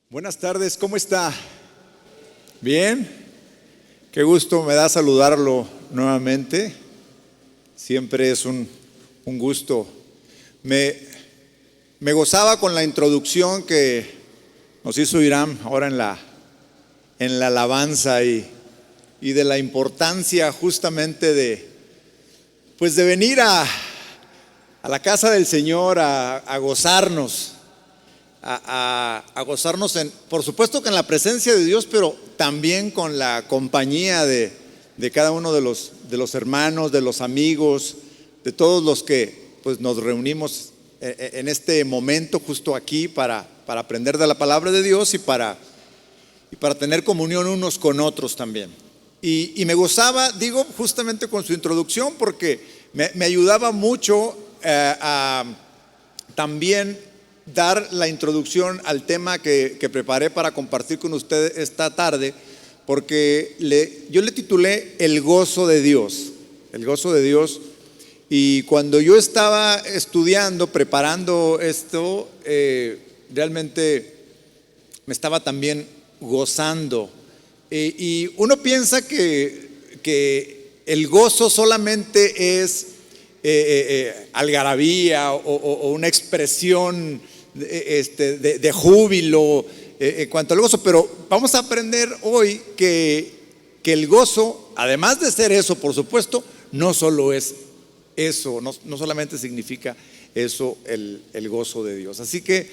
Buenas tardes, ¿cómo está? ¿Bien? Qué gusto me da saludarlo nuevamente. Siempre es un gusto. Me gozaba con la introducción que nos hizo Irán ahora en la alabanza y de la importancia justamente de venir a la casa del Señor a gozarnos. A gozarnos por supuesto que en la presencia de Dios, pero también con la compañía de cada uno de los hermanos, de los amigos, de todos los que pues nos reunimos en este momento justo aquí para aprender de la palabra de Dios y para tener comunión unos con otros también. Y me gozaba, digo, justamente con su introducción, porque me ayudaba mucho a también dar la introducción al tema que preparé para compartir con ustedes esta tarde, porque yo le titulé El gozo de Dios, el gozo de Dios. Y cuando yo estaba estudiando, preparando esto, realmente me estaba también gozando. Y uno piensa que el gozo solamente es algarabía o una expresión de júbilo en cuanto al gozo, pero vamos a aprender hoy que el gozo, además de ser eso, por supuesto, no solo es eso, no solamente significa eso el gozo de Dios. Así que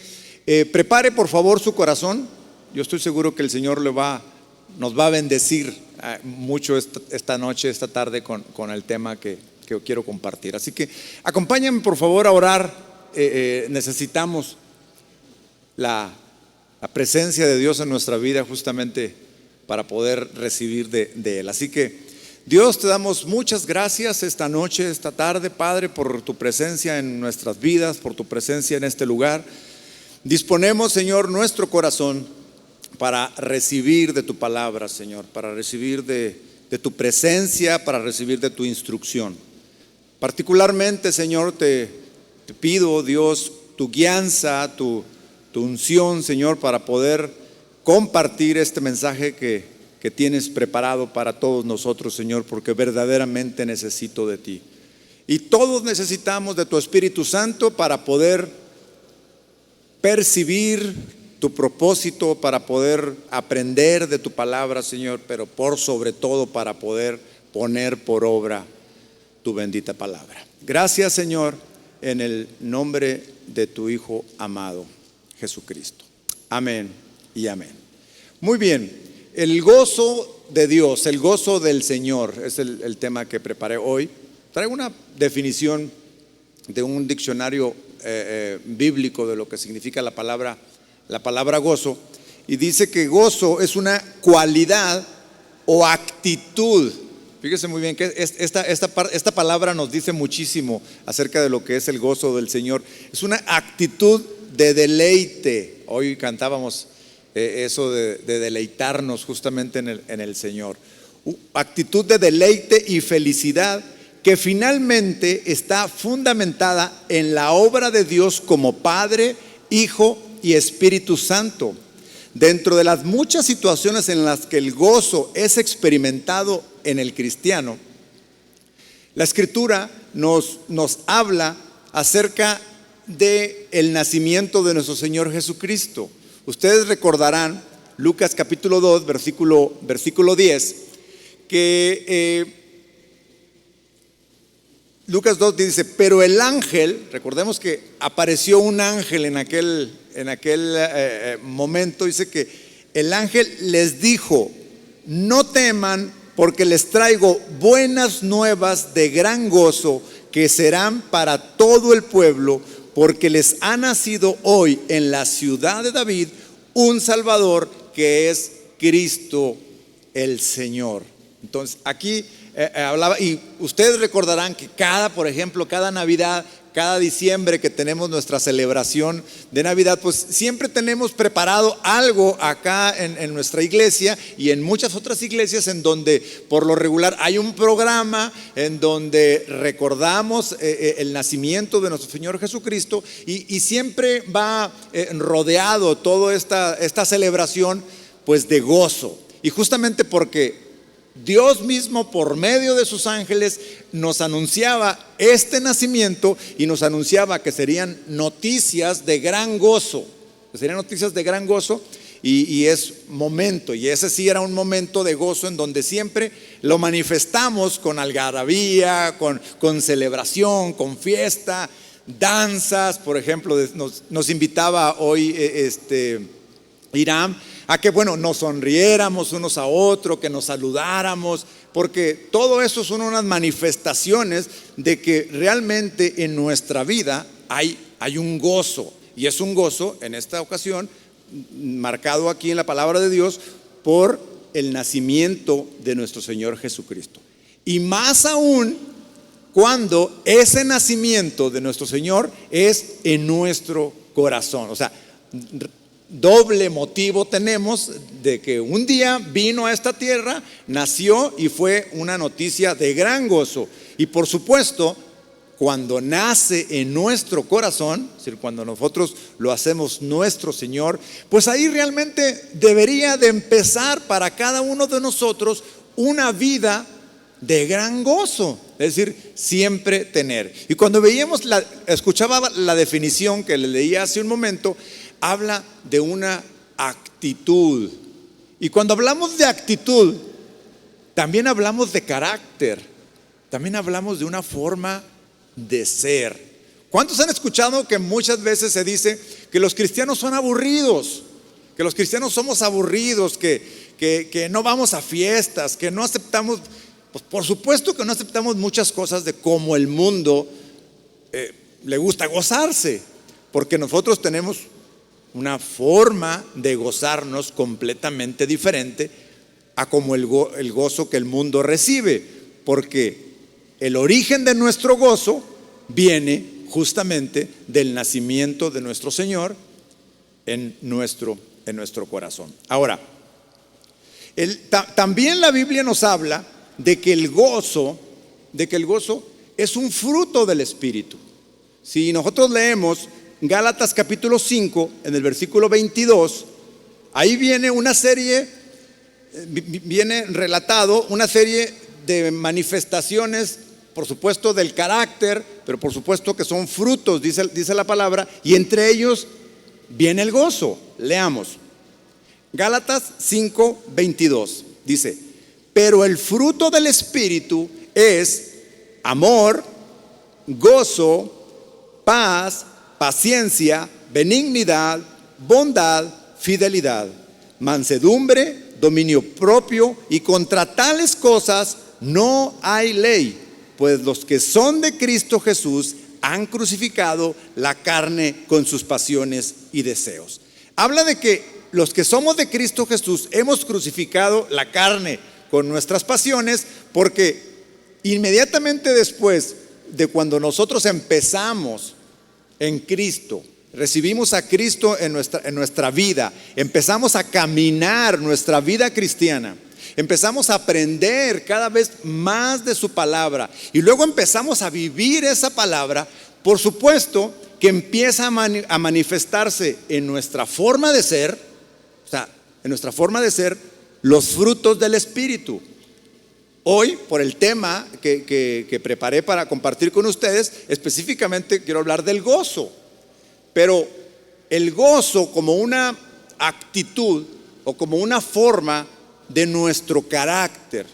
prepare por favor su corazón. Yo estoy seguro que el Señor nos va a bendecir mucho esta noche, esta tarde con el tema que quiero compartir. Así que acompáñenme por favor a orar. Necesitamos la presencia de Dios en nuestra vida justamente para poder recibir de Él. Así que Dios, te damos muchas gracias esta noche, esta tarde, Padre, por tu presencia en nuestras vidas, por tu presencia en este lugar. Disponemos, Señor, nuestro corazón para recibir de tu palabra, Señor, para recibir de tu presencia, para recibir de tu instrucción. Particularmente, Señor, te pido, Dios, tu guianza, tu unción, Señor, para poder compartir este mensaje que tienes preparado para todos nosotros, Señor, porque verdaderamente necesito de ti. Y todos necesitamos de tu Espíritu Santo para poder percibir tu propósito, para poder aprender de tu palabra, Señor, pero por sobre todo para poder poner por obra tu bendita palabra. Gracias, Señor, en el nombre de tu Hijo amado, Jesucristo. Amén y amén. Muy bien, el gozo de Dios, el gozo del Señor es el tema que preparé hoy. Traigo una definición de un diccionario bíblico de lo que significa la palabra gozo, y dice que gozo es una cualidad o actitud. Fíjese muy bien que esta palabra nos dice muchísimo acerca de lo que es el gozo del Señor. Es una actitud de deleite. Hoy cantábamos eso de deleitarnos justamente en el Señor. Actitud de deleite y felicidad que finalmente está fundamentada en la obra de Dios como Padre, Hijo y Espíritu Santo. Dentro de las muchas situaciones en las que el gozo es experimentado en el cristiano, la Escritura nos habla acerca del nacimiento de nuestro Señor Jesucristo. Ustedes recordarán Lucas capítulo 2, versículo 10, que Lucas 2 dice: pero el ángel, recordemos que apareció un ángel en aquel momento, dice que el ángel les dijo: no teman, porque les traigo buenas nuevas de gran gozo, que serán para todo el pueblo, porque les ha nacido hoy en la ciudad de David un Salvador, que es Cristo el Señor. Entonces aquí hablaba, y ustedes recordarán que por ejemplo, cada Navidad, cada diciembre que tenemos nuestra celebración de Navidad, pues siempre tenemos preparado algo acá en nuestra iglesia y en muchas otras iglesias, en donde por lo regular hay un programa en donde recordamos el nacimiento de nuestro Señor Jesucristo, y siempre va rodeado toda esta celebración pues de gozo. Y justamente porque Dios mismo, por medio de sus ángeles, nos anunciaba este nacimiento y nos anunciaba que serían noticias de gran gozo. Y es momento, y ese sí era un momento de gozo en donde siempre lo manifestamos con algarabía, con celebración, con fiesta, danzas. Por ejemplo, nos invitaba hoy Irán a que nos sonriéramos unos a otros, que nos saludáramos, porque todo eso son unas manifestaciones de que realmente en nuestra vida hay un gozo, y es un gozo en esta ocasión marcado aquí en la palabra de Dios por el nacimiento de nuestro Señor Jesucristo. Y más aún cuando ese nacimiento de nuestro Señor es en nuestro corazón. O sea, doble motivo tenemos de que un día vino a esta tierra, nació, y fue una noticia de gran gozo. Y por supuesto, cuando nace en nuestro corazón, es decir, cuando nosotros lo hacemos nuestro Señor, pues ahí realmente debería de empezar para cada uno de nosotros una vida de gran gozo, es decir, siempre tener. Y cuando escuchaba la definición que le leía hace un momento, habla de una actitud. Y cuando hablamos de actitud, también hablamos de carácter, también hablamos de una forma de ser. ¿Cuántos han escuchado que muchas veces se dice que los cristianos son aburridos? Que los cristianos somos aburridos, que no vamos a fiestas, que no aceptamos. Pues por supuesto que no aceptamos muchas cosas de cómo el mundo le gusta gozarse, porque nosotros tenemos una forma de gozarnos completamente diferente a como el gozo que el mundo recibe, porque el origen de nuestro gozo viene justamente del nacimiento de nuestro Señor en nuestro corazón. Ahora, también la Biblia nos habla de que el gozo es un fruto del Espíritu. Si nosotros leemos Gálatas capítulo 5, en el versículo 22, ahí viene relatado una serie de manifestaciones, por supuesto del carácter, pero por supuesto que son frutos, dice la palabra, y entre ellos viene el gozo. Leamos Gálatas 5, 22, dice: pero el fruto del Espíritu es amor, gozo, paz, paciencia, benignidad, bondad, fidelidad, mansedumbre, dominio propio, y contra tales cosas no hay ley. Pues los que son de Cristo Jesús han crucificado la carne con sus pasiones y deseos. Habla de que los que somos de Cristo Jesús hemos crucificado la carne con nuestras pasiones, porque inmediatamente después de cuando nosotros empezamos en Cristo, recibimos a Cristo en nuestra vida, empezamos a caminar nuestra vida cristiana, empezamos a aprender cada vez más de su palabra, y luego empezamos a vivir esa palabra. Por supuesto que empieza a manifestarse en nuestra forma de ser, o sea, en nuestra forma de ser, los frutos del Espíritu. Hoy, por el tema que preparé para compartir con ustedes, específicamente quiero hablar del gozo. Pero el gozo como una actitud o como una forma de nuestro carácter.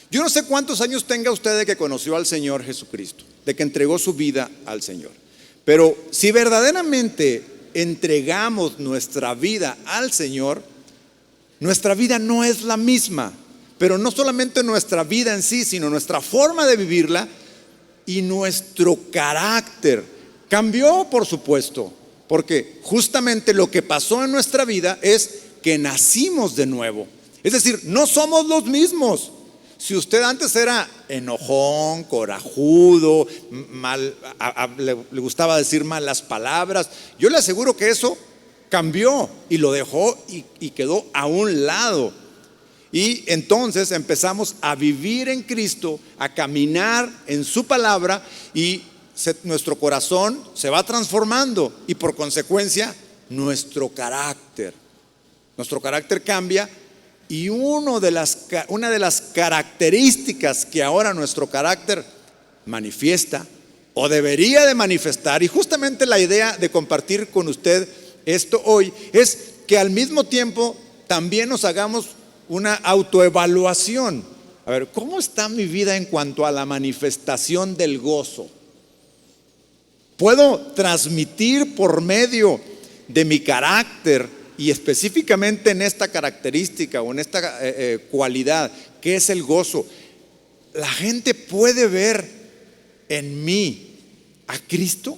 Yo no sé cuántos años tenga usted de que conoció al Señor Jesucristo, de que entregó su vida al Señor. Pero si verdaderamente entregamos nuestra vida al Señor, nuestra vida no es la misma. Pero no solamente nuestra vida en sí, sino nuestra forma de vivirla y nuestro carácter cambió, por supuesto, porque justamente lo que pasó en nuestra vida es que nacimos de nuevo. Es decir, no somos los mismos. Si usted antes era enojón, corajudo, le gustaba decir malas palabras, yo le aseguro que eso cambió y lo dejó y quedó a un lado. Y entonces empezamos a vivir en Cristo, a caminar en su palabra, y nuestro corazón se va transformando y por consecuencia nuestro carácter cambia. Y una de las características que ahora nuestro carácter manifiesta o debería de manifestar, y justamente la idea de compartir con usted esto hoy, es que al mismo tiempo también nos hagamos una autoevaluación. A ver, ¿cómo está mi vida en cuanto a la manifestación del gozo? ¿Puedo transmitir por medio de mi carácter, y específicamente en esta característica o en esta cualidad que es el gozo? ¿La gente puede ver en mí a Cristo?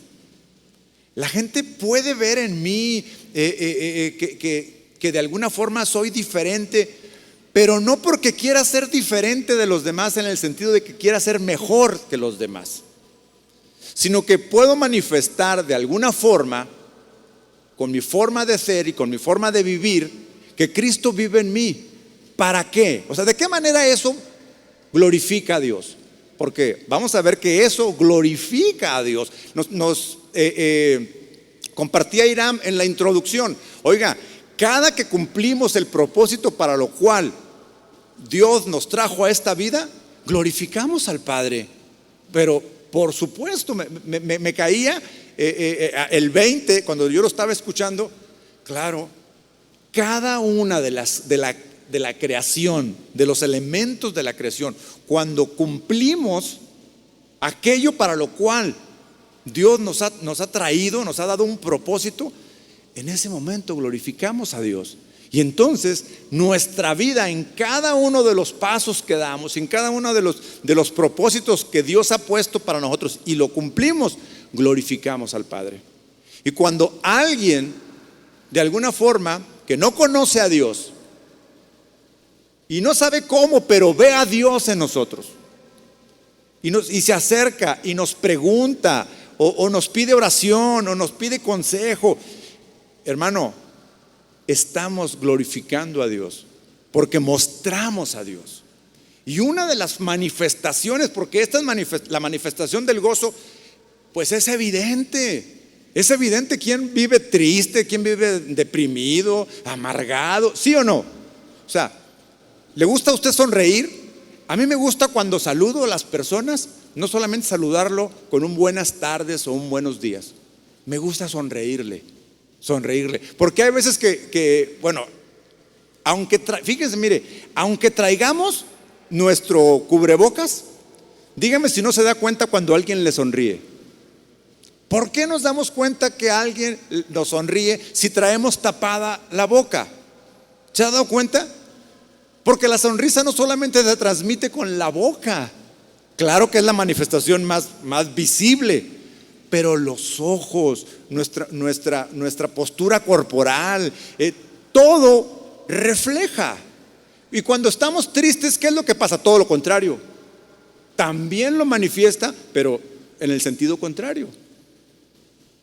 ¿La gente puede ver en mí que de alguna forma soy diferente? Pero no porque quiera ser diferente de los demás en el sentido de que quiera ser mejor que los demás, sino que puedo manifestar de alguna forma, con mi forma de ser y con mi forma de vivir, que Cristo vive en mí. ¿Para qué? O sea, ¿de qué manera eso glorifica a Dios? Porque vamos a ver que eso glorifica a Dios. Compartía Irán en la introducción. Oiga, cada que cumplimos el propósito para lo cual Dios nos trajo a esta vida, glorificamos al Padre. Pero por supuesto me caía el 20 cuando yo lo estaba escuchando. Claro, cada una de la creación, de los elementos de la creación, cuando cumplimos aquello para lo cual Dios nos ha traído, nos ha dado un propósito, en ese momento glorificamos a Dios. Y entonces nuestra vida, en cada uno de los pasos que damos, en cada uno de los propósitos que Dios ha puesto para nosotros y lo cumplimos, glorificamos al Padre. Y cuando alguien de alguna forma que no conoce a Dios y no sabe cómo, pero ve a Dios en nosotros y se acerca y nos pregunta o nos pide oración o nos pide consejo, hermano, estamos glorificando a Dios porque mostramos a Dios. Y una de las manifestaciones, porque esta es la manifestación del gozo, pues es evidente. Es evidente quién vive triste, quién vive deprimido, amargado, ¿sí o no? O sea, ¿le gusta a usted sonreír? A mí me gusta cuando saludo a las personas, no solamente saludarlo con un buenas tardes o un buenos días. Me gusta sonreírle. Porque hay veces que bueno, fíjense, mire, aunque traigamos nuestro cubrebocas, dígame si no se da cuenta cuando alguien le sonríe. ¿Por qué nos damos cuenta que alguien nos sonríe si traemos tapada la boca? ¿Se ha dado cuenta? Porque la sonrisa no solamente se transmite con la boca, claro que es la manifestación más visible, pero los ojos, nuestra postura corporal, todo refleja. Y cuando estamos tristes, ¿qué es lo que pasa? Todo lo contrario. También lo manifiesta, pero en el sentido contrario.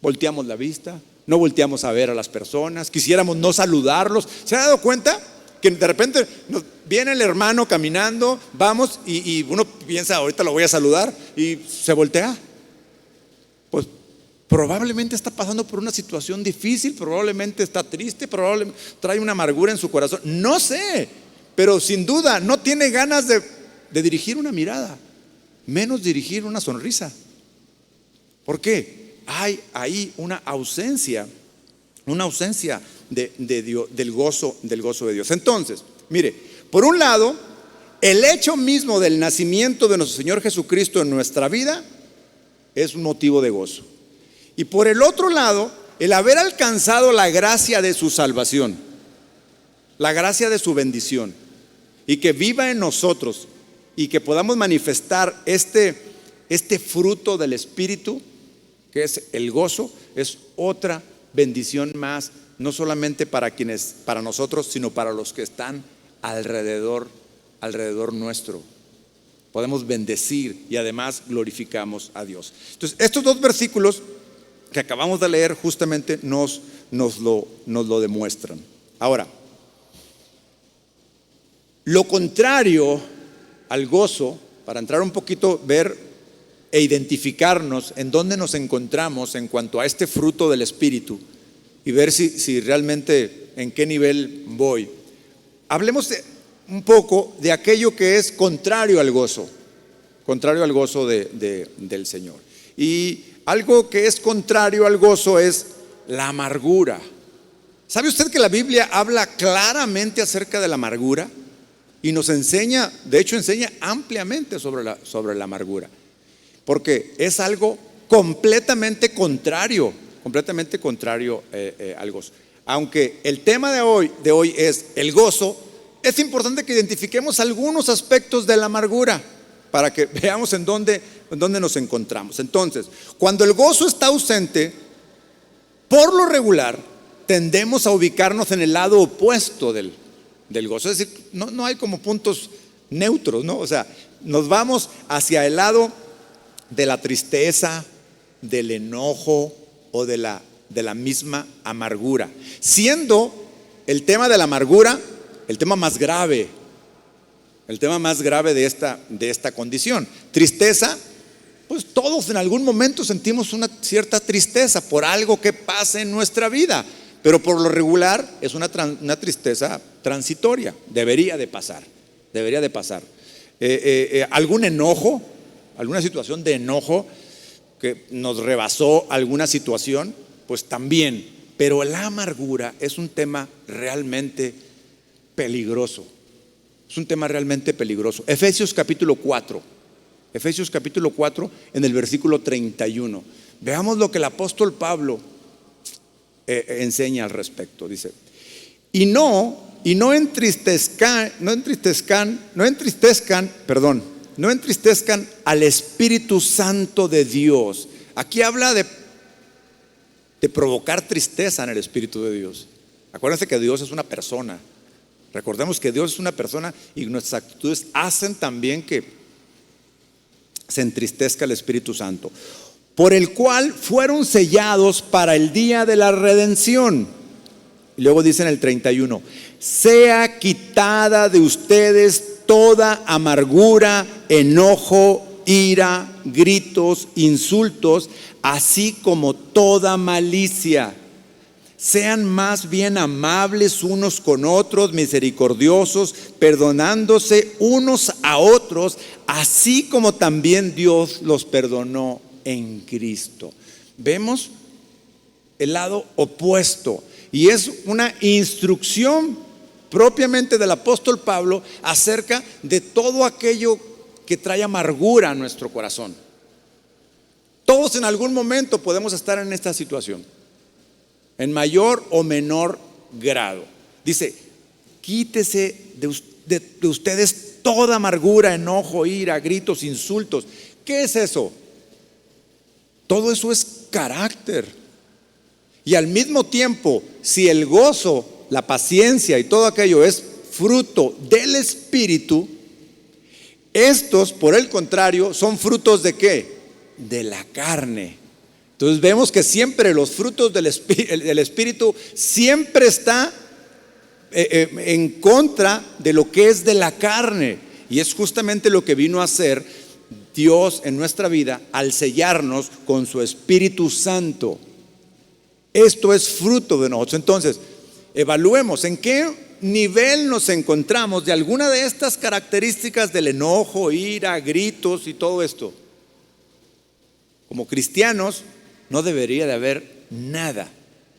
Volteamos la vista, no volteamos a ver a las personas, quisiéramos no saludarlos. ¿Se ha dado cuenta? Que de repente viene el hermano caminando, vamos y uno piensa, ahorita lo voy a saludar, y se voltea. Pues probablemente está pasando por una situación difícil, probablemente está triste, probablemente trae una amargura en su corazón, no sé, pero sin duda no tiene ganas de dirigir una mirada, menos dirigir una sonrisa. ¿Por qué? Hay ahí una ausencia de Dios, del gozo de Dios. Entonces, mire, por un lado, el hecho mismo del nacimiento de nuestro Señor Jesucristo en nuestra vida es un motivo de gozo. Y por el otro lado, el haber alcanzado la gracia de su salvación, la gracia de su bendición, y que viva en nosotros y que podamos manifestar este fruto del Espíritu, que es el gozo, es otra bendición más, no solamente para nosotros, sino para los que están alrededor nuestro. podemos bendecir y además glorificamos a Dios. Entonces, estos dos versículos que acabamos de leer justamente nos lo demuestran. Ahora, lo contrario al gozo, para entrar un poquito, ver e identificarnos en dónde nos encontramos en cuanto a este fruto del Espíritu y ver si realmente en qué nivel voy. Hablemos un poco de aquello que es contrario al gozo del Señor. Y algo que es contrario al gozo es la amargura. ¿Sabe usted que la Biblia habla claramente acerca de la amargura? Y nos enseña, de hecho enseña ampliamente sobre la amargura. Porque es algo completamente contrario al gozo. Aunque el tema de hoy es el gozo, es importante que identifiquemos algunos aspectos de la amargura para que veamos en dónde nos encontramos. Entonces, cuando el gozo está ausente, por lo regular, tendemos a ubicarnos en el lado opuesto del gozo. Es decir, no hay como puntos neutros, ¿no? O sea, nos vamos hacia el lado de la tristeza, del enojo o de la misma amargura, siendo el tema de la amargura el tema más grave de esta condición. Tristeza, pues todos en algún momento sentimos una cierta tristeza por algo que pasa en nuestra vida, pero por lo regular es una tristeza transitoria. Debería de pasar. Algún enojo, alguna situación de enojo que nos rebasó alguna situación, pues también. Pero la amargura es un tema realmente peligroso. Efesios capítulo 4 en el versículo 31. Veamos lo que el apóstol Pablo enseña al respecto. Dice: y no entristezcan al Espíritu Santo de Dios. Aquí habla de provocar tristeza en el Espíritu de Dios. Acuérdense que Dios es una persona. Recordemos que Dios es una persona y nuestras actitudes hacen también que se entristezca el Espíritu Santo, por el cual fueron sellados para el día de la redención. Y luego dice en el 31: sea quitada de ustedes toda amargura, enojo, ira, gritos, insultos, así como toda malicia. Sean más bien amables unos con otros, misericordiosos, perdonándose unos a otros, así como también Dios los perdonó en Cristo. Vemos el lado opuesto, y es una instrucción propiamente del apóstol Pablo acerca de todo aquello que trae amargura a nuestro corazón. Todos en algún momento podemos estar en esta situación, en mayor o menor grado. Dice: quítese de ustedes toda amargura, enojo, ira, gritos, insultos. ¿Qué es eso? Todo eso es carácter. Y al mismo tiempo, si el gozo, la paciencia y todo aquello es fruto del Espíritu, estos, por el contrario, son frutos ¿de qué? De la carne. Entonces vemos que siempre los frutos del Espíritu siempre está en contra de lo que es de la carne. Y es justamente lo que vino a hacer Dios en nuestra vida al sellarnos con su Espíritu Santo. Esto es fruto de nosotros. Entonces, evaluemos en qué nivel nos encontramos de alguna de estas características del enojo, ira, gritos y todo esto. Como cristianos, no debería de haber nada.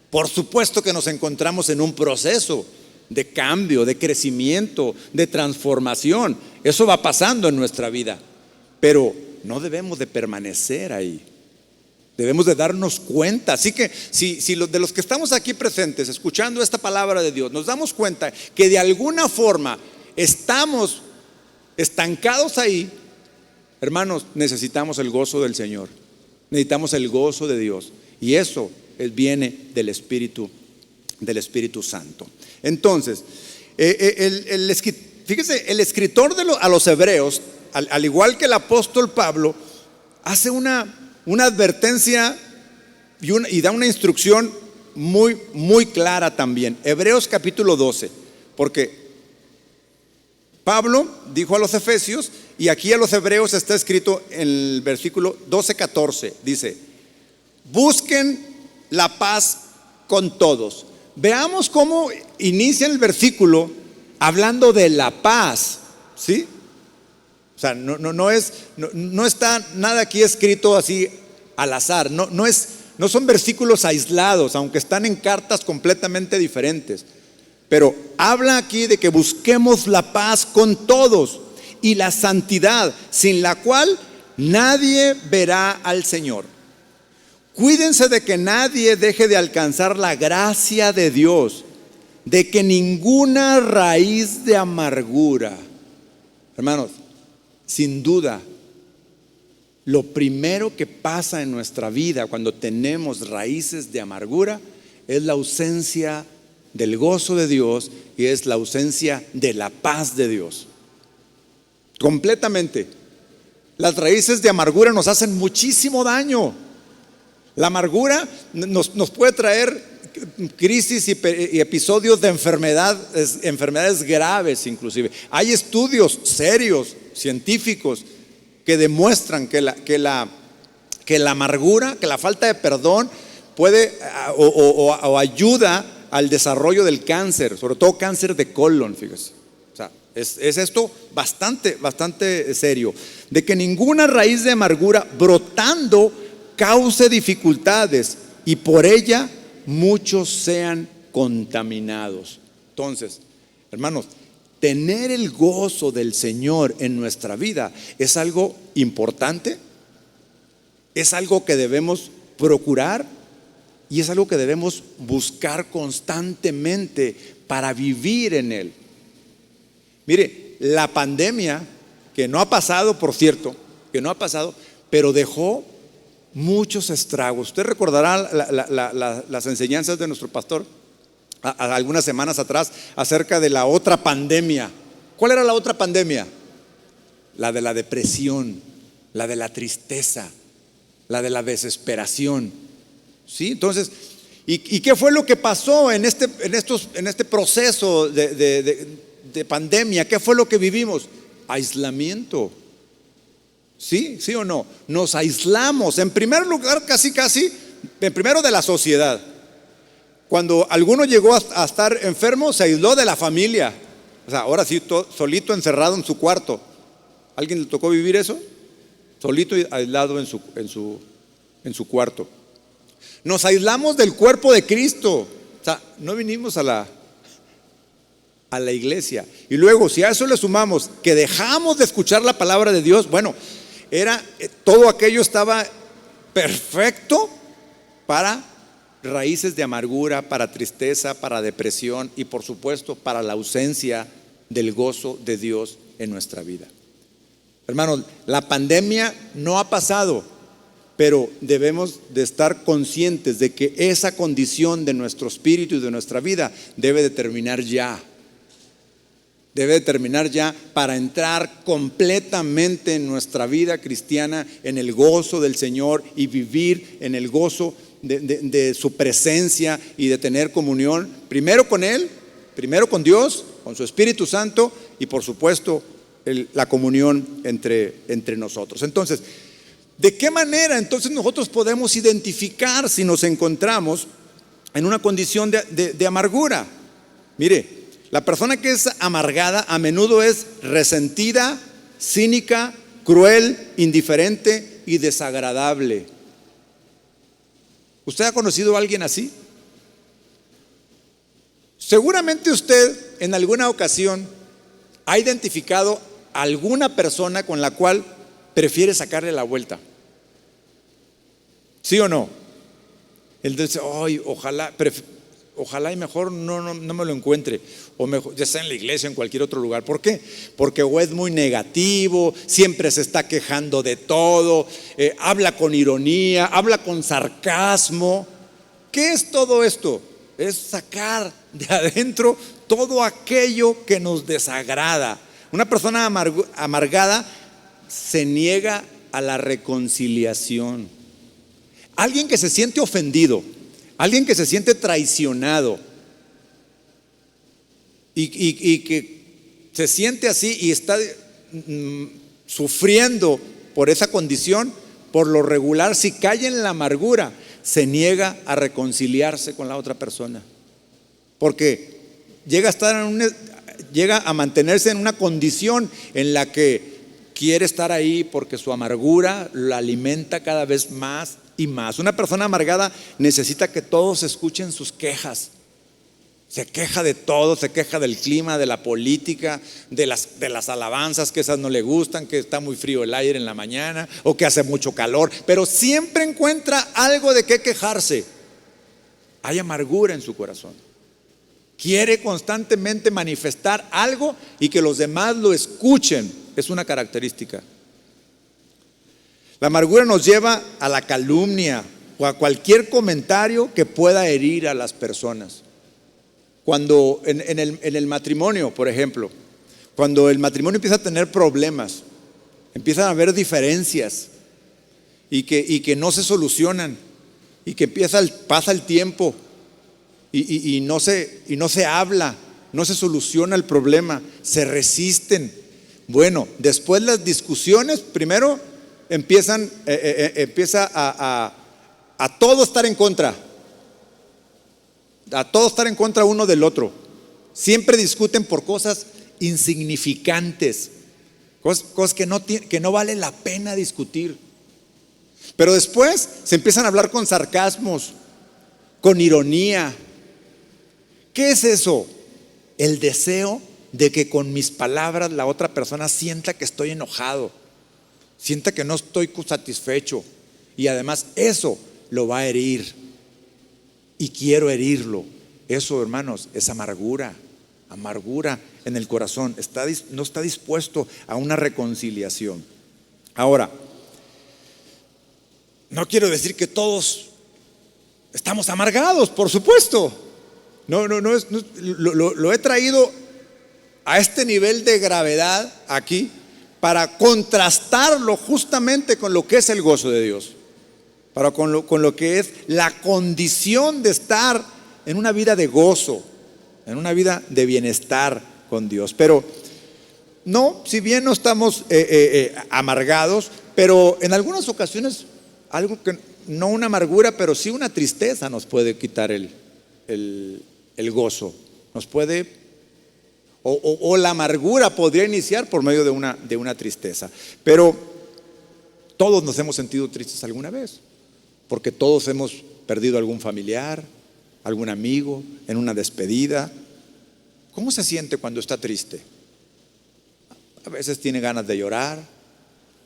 Por supuesto que nos encontramos en un proceso de cambio, de crecimiento, de transformación. Eso va pasando en nuestra vida, pero no debemos de permanecer ahí. Debemos de darnos cuenta. Así que si de los que estamos aquí presentes escuchando esta palabra de Dios nos damos cuenta que de alguna forma estamos estancados ahí, hermanos, necesitamos el gozo del Señor. Necesitamos el gozo de Dios, y eso viene del Espíritu Santo. Entonces, fíjese, el escritor a los hebreos al igual que el apóstol Pablo, hace una advertencia y da una instrucción muy, muy clara también. Hebreos capítulo 12, porque Pablo dijo a los efesios, y aquí a los hebreos está escrito en el versículo 12-14, dice: busquen la paz con todos. Veamos cómo inicia el versículo hablando de la paz, ¿sí? O sea, no está nada aquí escrito así al azar, no son versículos aislados, aunque están en cartas completamente diferentes. Pero habla aquí de que busquemos la paz con todos y la santidad, sin la cual nadie verá al Señor. Cuídense de que nadie deje de alcanzar la gracia de Dios, de que ninguna raíz de amargura. Hermanos, sin duda, lo primero que pasa en nuestra vida cuando tenemos raíces de amargura es la ausencia del gozo de Dios y es la ausencia de la paz de Dios. Completamente. Las raíces de amargura nos hacen muchísimo daño. La amargura nos puede traer crisis y episodios de enfermedades graves inclusive. Hay estudios serios, científicos, que demuestran que la amargura, que la falta de perdón puede o ayuda al desarrollo del cáncer, sobre todo cáncer de colon, fíjese. O sea, es esto bastante serio, de que ninguna raíz de amargura brotando cause dificultades y por ella muchos sean contaminados. Entonces, hermanos, tener el gozo del Señor en nuestra vida es algo importante, es algo que debemos procurar y es algo que debemos buscar constantemente para vivir en Él. Mire, la pandemia, que no ha pasado, por cierto, pero dejó muchos estragos. Usted recordará las enseñanzas de nuestro pastor algunas semanas atrás acerca de la otra pandemia. ¿Cuál era la otra pandemia? La de la depresión, la de la tristeza, la de la desesperación. ¿Sí? Entonces, ¿y qué fue lo que pasó en este proceso de pandemia? ¿Qué fue lo que vivimos? Aislamiento. ¿Sí? ¿Sí o no? Nos aislamos. En primer lugar, casi, en primero de la sociedad. Cuando alguno llegó a estar enfermo, se aisló de la familia. O sea, ahora sí, solito, encerrado en su cuarto. ¿Alguien le tocó vivir eso? Solito y aislado en su cuarto. Nos aislamos del cuerpo de Cristo. O sea, no vinimos a la iglesia. Y luego, si a eso le sumamos que dejamos de escuchar la palabra de Dios, bueno, todo aquello estaba perfecto para raíces de amargura, para tristeza, para depresión y por supuesto para la ausencia del gozo de Dios en nuestra vida. Hermanos, la pandemia no ha pasado, pero debemos de estar conscientes de que esa condición de nuestro espíritu y de nuestra vida debe de terminar ya. Debe de terminar ya para entrar completamente en nuestra vida cristiana en el gozo del Señor y vivir en el gozo de su presencia y de tener comunión primero con Él, primero con Dios, con su Espíritu Santo y por supuesto la comunión entre nosotros. Entonces, ¿de qué manera entonces nosotros podemos identificar si nos encontramos en una condición de amargura? Mire, la persona que es amargada a menudo es resentida, cínica, cruel, indiferente y desagradable. ¿Usted ha conocido a alguien así? Seguramente usted en alguna ocasión ha identificado a alguna persona con la cual prefiere sacarle la vuelta. ¿Sí o no? Él dice, ay, ojalá y mejor no me lo encuentre, o mejor, ya sea en la iglesia o en cualquier otro lugar. ¿Por qué? Porque o es muy negativo, siempre se está quejando de todo, habla con ironía, habla con sarcasmo. ¿Qué es todo esto? Es sacar de adentro todo aquello que nos desagrada. Una persona amargada se niega a la reconciliación. Alguien que se siente ofendido, alguien que se siente traicionado y que se siente así y está sufriendo por esa condición, por lo regular, si cae en la amargura, se niega a reconciliarse con la otra persona, porque llega a mantenerse en una condición en la que quiere estar ahí porque su amargura la alimenta cada vez más y más. Una persona amargada necesita que todos escuchen sus quejas. Se queja de todo, se queja del clima, de la política, de las alabanzas, que esas no le gustan, que está muy frío el aire en la mañana o que hace mucho calor, pero siempre encuentra algo de qué quejarse. Hay amargura en su corazón. Quiere constantemente manifestar algo y que los demás lo escuchen. Es una característica. La amargura nos lleva a la calumnia o a cualquier comentario que pueda herir a las personas. Cuando en el matrimonio, por ejemplo, cuando el matrimonio empieza a tener problemas, empiezan a haber diferencias y que no se solucionan, y que pasa el tiempo y no se habla, no se soluciona el problema, se resisten. Bueno, después las discusiones, primero empieza a todo estar en contra. A todos estar en contra uno del otro. Siempre discuten por cosas insignificantes, cosas que no vale la pena discutir. Pero después se empiezan a hablar con sarcasmos, con ironía. ¿Qué es eso? El deseo de que con mis palabras la otra persona sienta que estoy enojado, sienta que no estoy satisfecho, y además eso lo va a herir. Y quiero herirlo. Eso, hermanos, es amargura. Amargura en el corazón. No está dispuesto a una reconciliación. Ahora, no quiero decir que todos estamos amargados, por supuesto. Lo he traído a este nivel de gravedad aquí para contrastarlo justamente con lo que es el gozo de Dios. Con lo que es la condición de estar en una vida de gozo, en una vida de bienestar con Dios. Pero no, si bien no estamos amargados, pero en algunas ocasiones algo que no una amargura, pero sí una tristeza nos puede quitar el gozo. Nos puede, o la amargura podría iniciar por medio de una tristeza. Pero todos nos hemos sentido tristes alguna vez, porque todos hemos perdido algún familiar, algún amigo en una despedida. ¿Cómo se siente cuando está triste? A veces tiene ganas de llorar,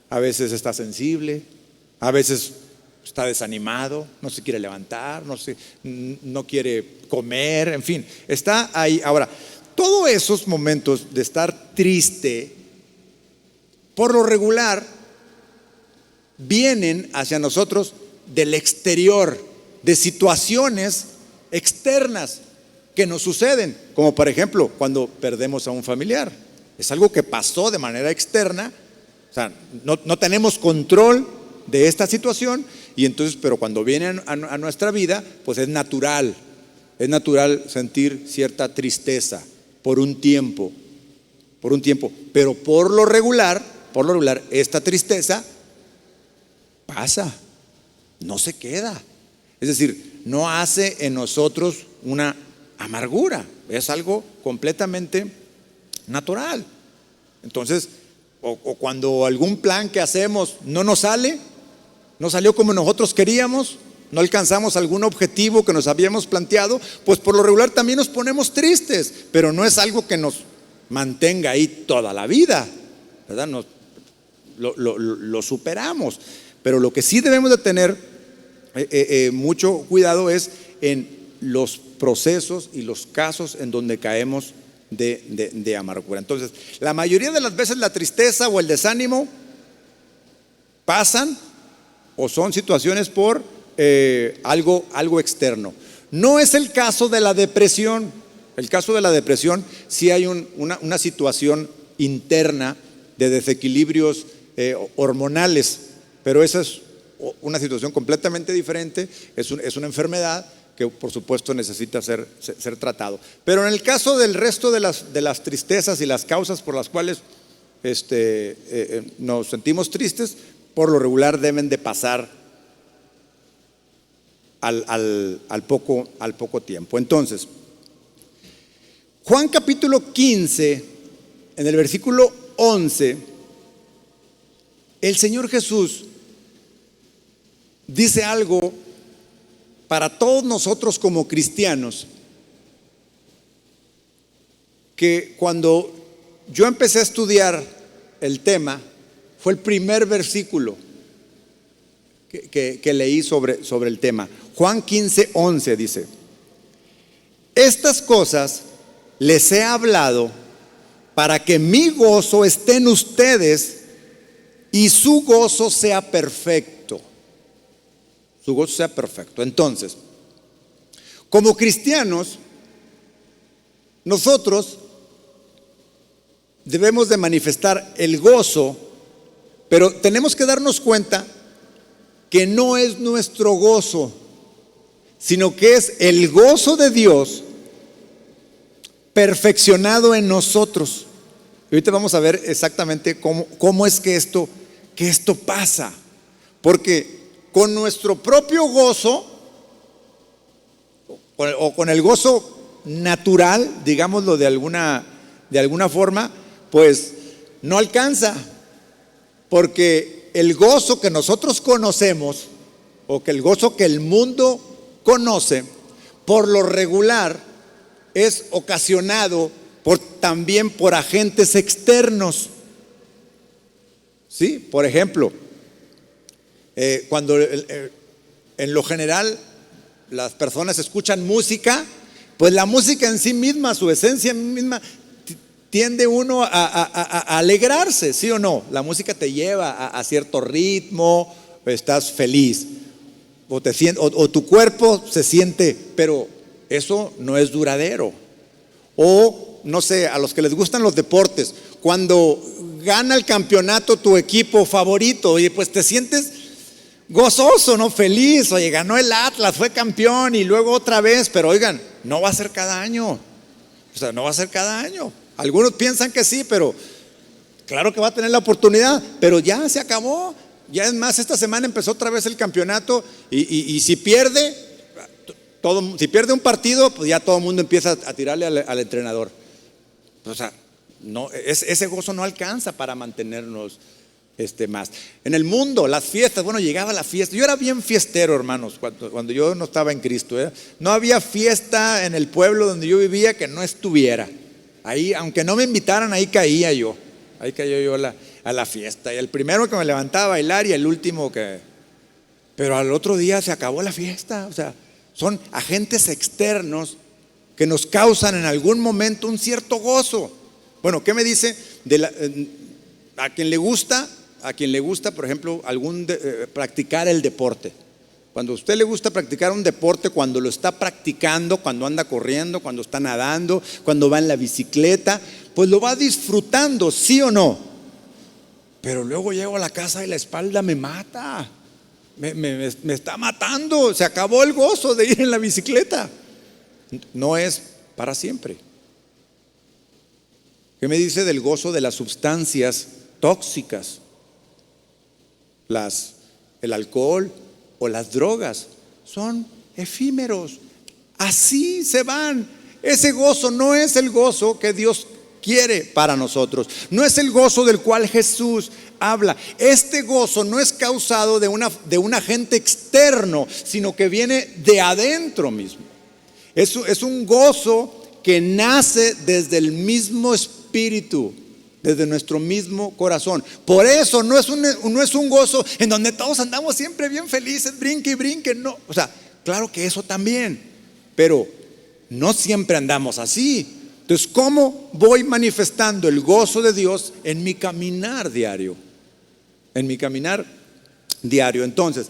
a veces está sensible, a veces está desanimado, no se quiere levantar, no quiere comer, en fin, está ahí. Ahora, todos esos momentos de estar triste, por lo regular, vienen hacia nosotros del exterior, de situaciones externas que nos suceden, como por ejemplo cuando perdemos a un familiar. Es algo que pasó de manera externa, o sea, no tenemos control de esta situación, y entonces, pero cuando viene a nuestra vida, pues es natural sentir cierta tristeza por un tiempo, pero por lo regular, esta tristeza pasa, no se queda. Es decir, no hace en nosotros una amargura, es algo completamente natural. Entonces, o cuando algún plan que hacemos no salió como nosotros queríamos, no alcanzamos algún objetivo que nos habíamos planteado, pues por lo regular también nos ponemos tristes, pero no es algo que nos mantenga ahí toda la vida, ¿verdad? Lo superamos. Pero lo que sí debemos de tener mucho cuidado es en los procesos y los casos en donde caemos de amargura. Entonces, la mayoría de las veces la tristeza o el desánimo pasan o son situaciones por algo externo. No es el caso de la depresión. El caso de la depresión sí hay una situación interna de desequilibrios hormonales, pero esa es una situación completamente diferente, es una enfermedad que por supuesto necesita ser tratado. Pero en el caso del resto de las tristezas y las causas por las cuales nos sentimos tristes, por lo regular deben de pasar al poco tiempo. Entonces, Juan capítulo 15, en el versículo 11, el Señor Jesús dice algo para todos nosotros como cristianos, que cuando yo empecé a estudiar el tema, fue el primer versículo que leí sobre el tema. Juan 15, 11 dice: estas cosas les he hablado para que mi gozo esté en ustedes y su gozo sea perfecto. Su gozo sea perfecto. Entonces, como cristianos, nosotros debemos de manifestar el gozo, pero tenemos que darnos cuenta que no es nuestro gozo, sino que es el gozo de Dios perfeccionado en nosotros. Y ahorita vamos a ver exactamente cómo es que esto pasa. Porque con nuestro propio gozo, o con el gozo natural, digámoslo de alguna forma, pues no alcanza. Porque el gozo que nosotros conocemos, o que el gozo que el mundo conoce, por lo regular es ocasionado también por agentes externos. ¿Sí? Por ejemplo, cuando en lo general las personas escuchan música, pues la música en sí misma, su esencia misma, tiende uno a alegrarse, ¿sí o no? La música te lleva a cierto ritmo, estás feliz, o tu cuerpo se siente, pero eso no es duradero. O no sé, a los que les gustan los deportes, cuando gana el campeonato tu equipo favorito, oye, pues te sientes gozoso, ¿no? Feliz. Oye, ganó el Atlas, fue campeón, y luego otra vez. Pero oigan, no va a ser cada año. O sea, no va a ser cada año. Algunos piensan que sí, pero claro que va a tener la oportunidad, pero ya se acabó. Ya es más, esta semana empezó otra vez el campeonato, y si pierde un partido, pues ya todo el mundo empieza a tirarle al entrenador. O sea, no, ese gozo no alcanza para mantenernos más. En el mundo, las fiestas, bueno, llegaba la fiesta. Yo era bien fiestero, hermanos, cuando yo no estaba en Cristo, ¿eh? No había fiesta en el pueblo donde yo vivía que no estuviera. Ahí, aunque no me invitaran, ahí caía yo. Ahí caía yo a la fiesta. Y el primero que me levantaba a bailar, y el último que... Pero al otro día se acabó la fiesta. O sea, son agentes externos que nos causan en algún momento un cierto gozo. Bueno, ¿qué me dice a quien le gusta, por ejemplo, practicar el deporte? Cuando a usted le gusta practicar un deporte, cuando lo está practicando, cuando anda corriendo, cuando está nadando, cuando va en la bicicleta, pues lo va disfrutando, ¿sí o no? Pero luego llego a la casa y la espalda me mata, me está matando, se acabó el gozo de ir en la bicicleta. No es para siempre. ¿Qué me dice del gozo de las sustancias tóxicas? El alcohol o las drogas son efímeros, así se van. Ese gozo no es el gozo que Dios quiere para nosotros, no es el gozo del cual Jesús habla. Este gozo no es causado de un agente externo, sino que viene de adentro mismo. Es un gozo que nace desde el mismo espíritu, desde nuestro mismo corazón. Por eso no es un gozo en donde todos andamos siempre bien felices, brinque y brinque, no. O sea, claro que eso también, pero no siempre andamos así. Entonces, ¿cómo voy manifestando el gozo de Dios en mi caminar diario? En mi caminar diario. Entonces,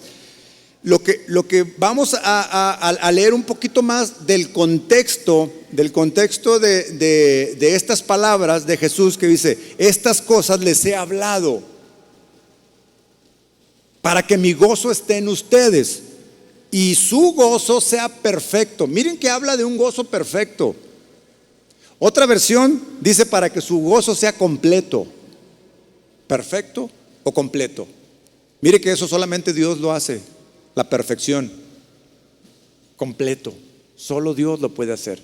lo que vamos a leer un poquito más del contexto de estas palabras de Jesús, que dice: estas cosas les he hablado. para que mi gozo esté en ustedes y su gozo sea perfecto. Miren que habla de un gozo perfecto. Otra versión dice para que su gozo sea completo. Perfecto o completo. Mire que eso solamente Dios lo hace, la perfección. Completo. Solo Dios lo puede hacer.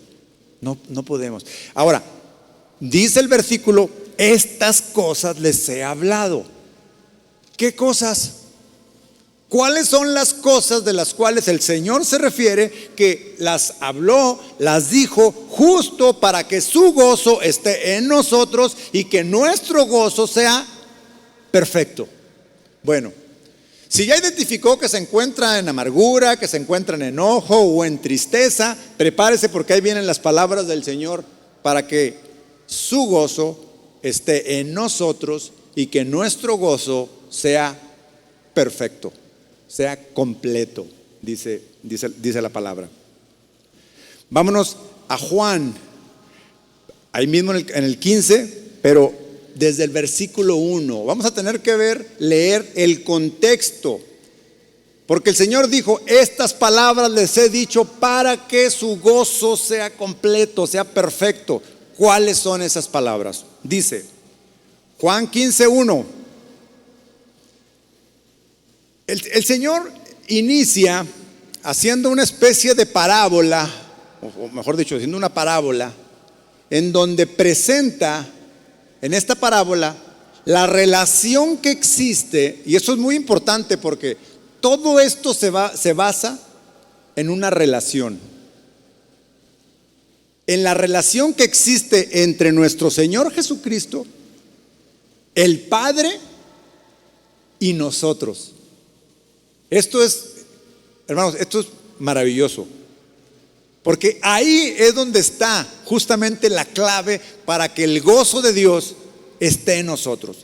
No podemos. Ahora, dice el versículo, estas cosas les he hablado. ¿Qué cosas? ¿Cuáles son las cosas de las cuales el Señor se refiere que las habló, las dijo justo para que su gozo esté en nosotros y que nuestro gozo sea perfecto? Bueno, si ya identificó que se encuentra en amargura, que se encuentra en enojo o en tristeza, prepárese porque ahí vienen las palabras del Señor para que su gozo esté en nosotros y que nuestro gozo sea perfecto, sea completo, dice la palabra. Vámonos a Juan, ahí mismo en el 15, pero desde el versículo 1. Vamos a tener que leer el contexto, porque el Señor dijo, estas palabras les he dicho para que su gozo sea completo, sea perfecto. ¿Cuáles son esas palabras? Dice Juan 15:1. El Señor inicia haciendo una especie de parábola, o mejor dicho, haciendo una parábola en donde presenta en esta parábola la relación que existe, y eso es muy importante porque todo esto se basa en una relación, en la relación que existe entre nuestro Señor Jesucristo, el Padre y nosotros. Esto es, hermanos, esto es maravilloso, porque ahí es donde está justamente la clave para que el gozo de Dios esté en nosotros.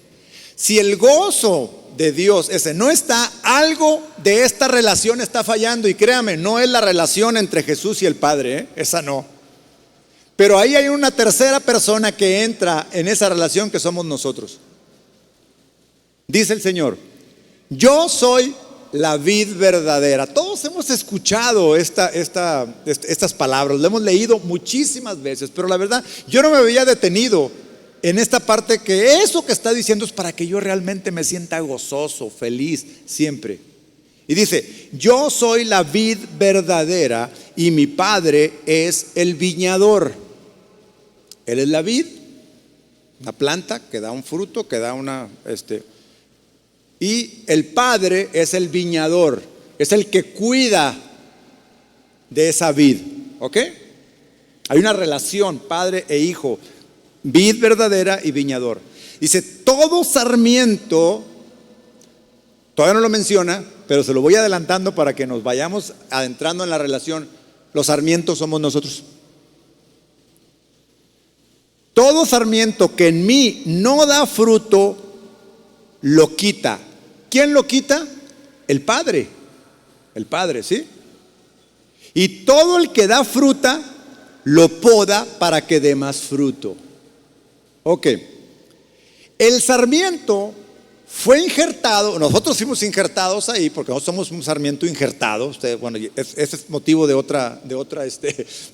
Si el gozo de Dios ese no está, algo de esta relación está fallando. Y créame, no es la relación entre Jesús y el Padre, esa no. Pero ahí hay una tercera persona que entra en esa relación, que somos nosotros. Dice el Señor, yo soy la vid verdadera. Todos hemos escuchado estas palabras, lo hemos leído muchísimas veces, pero la verdad yo no me había detenido en esta parte, que eso que está diciendo es para que yo realmente me sienta gozoso, feliz siempre. Y dice, yo soy la vid verdadera y mi Padre es el viñador. Él es la vid, una planta que da un fruto, que da y el Padre es el viñador, es el que cuida de esa vid, ¿ok? Hay una relación, padre e hijo, vid verdadera y viñador. Dice, todo sarmiento, todavía no lo menciona, pero se lo voy adelantando para que nos vayamos adentrando en la relación. Los sarmientos somos nosotros. Todo sarmiento que en mí no da fruto, lo quita. ¿Quién lo quita? El Padre. El Padre, ¿sí? Y todo el que da fruta, lo poda para que dé más fruto. Ok. El sarmiento fue injertado, nosotros fuimos injertados ahí, porque nosotros somos un sarmiento injertado. Bueno, ese es motivo de otra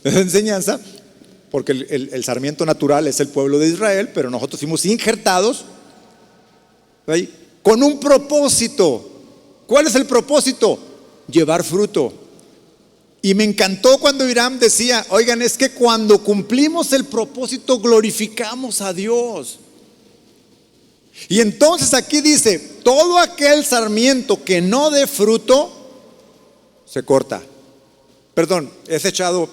enseñanza, porque el sarmiento natural es el pueblo de Israel, pero nosotros fuimos injertados ahí, con un propósito. ¿Cuál es el propósito? Llevar fruto. Y me encantó cuando Hiram decía, oigan, es que cuando cumplimos el propósito glorificamos a Dios. Y entonces aquí dice, todo aquel sarmiento que no dé fruto se corta. Perdón, es echado. O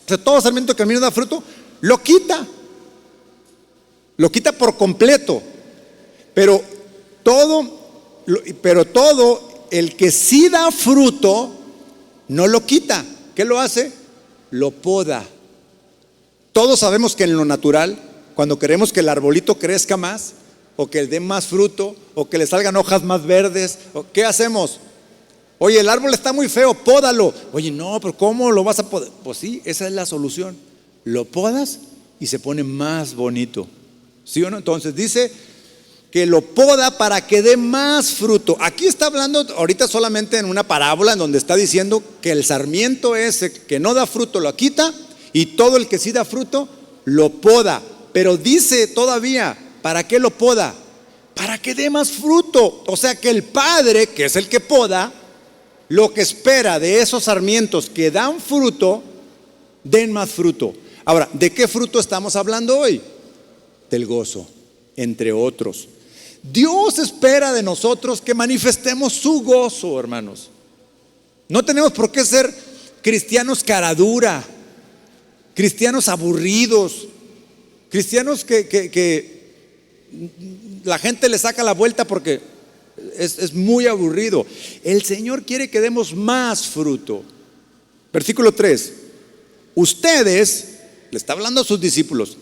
sea, todo sarmiento que a mí no da fruto lo quita. Lo quita por completo. Pero todo el que sí da fruto no lo quita. ¿Qué lo hace? Lo poda. Todos sabemos que en lo natural, cuando queremos que el arbolito crezca más, o que dé más fruto, o que le salgan hojas más verdes, ¿qué hacemos? Oye, el árbol está muy feo, pódalo. Oye, no, pero ¿cómo lo vas a podar? Pues sí, esa es la solución. Lo podas y se pone más bonito. ¿Sí o no? Entonces dice que lo poda para que dé más fruto. Aquí está hablando ahorita solamente en una parábola en donde está diciendo que el sarmiento ese que no da fruto lo quita y todo el que sí da fruto lo poda. Pero dice todavía, ¿para qué lo poda? Para que dé más fruto. O sea que el Padre, que es el que poda, lo que espera de esos sarmientos que dan fruto, den más fruto. Ahora, ¿de qué fruto estamos hablando hoy? Del gozo, entre otros. Dios espera de nosotros que manifestemos su gozo, hermanos. No tenemos por qué ser cristianos cara dura, cristianos aburridos, cristianos que la gente le saca la vuelta porque es muy aburrido. El Señor quiere que demos más fruto. Versículo 3. Ustedes, le está hablando a sus discípulos,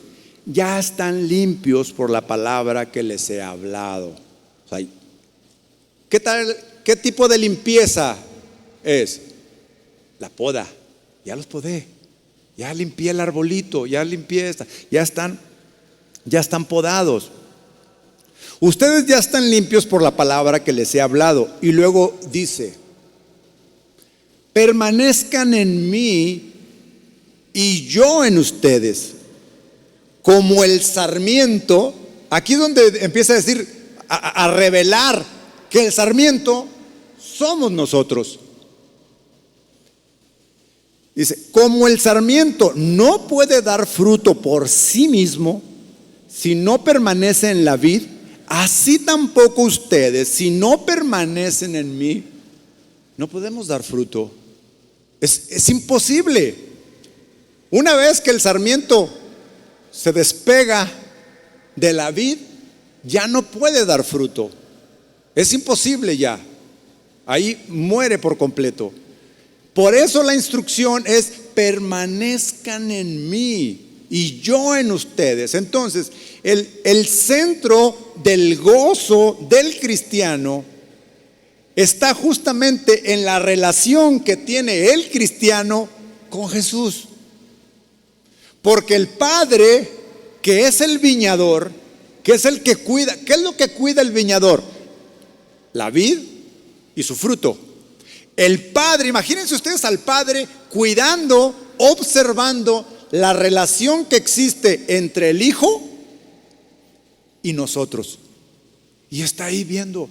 ya están limpios por la palabra que les he hablado. O sea, ¿qué tipo de limpieza es? La poda. Ya los podé. Ya limpié el arbolito, ya limpié esta. Ya están podados. Ustedes ya están limpios por la palabra que les he hablado. Y luego dice, permanezcan en mí y yo en ustedes, como el sarmiento. Aquí es donde empieza a decir, a revelar que el sarmiento somos nosotros. Dice, como el sarmiento no puede dar fruto por sí mismo si no permanece en la vid, así tampoco ustedes, si no permanecen en mí, no podemos dar fruto. Es imposible. Una vez que el sarmiento se despega de la vid, ya no puede dar fruto. Es imposible ya. Ahí muere por completo. Por eso la instrucción es permanezcan en mí y yo en ustedes. Entonces, el centro del gozo del cristiano está justamente en la relación que tiene el cristiano con Jesús. Porque el Padre, que es el viñador, que es el que cuida, ¿qué es lo que cuida el viñador? La vid y su fruto. El Padre, imagínense ustedes al Padre cuidando, observando la relación que existe entre el Hijo y nosotros. Y está ahí viendo,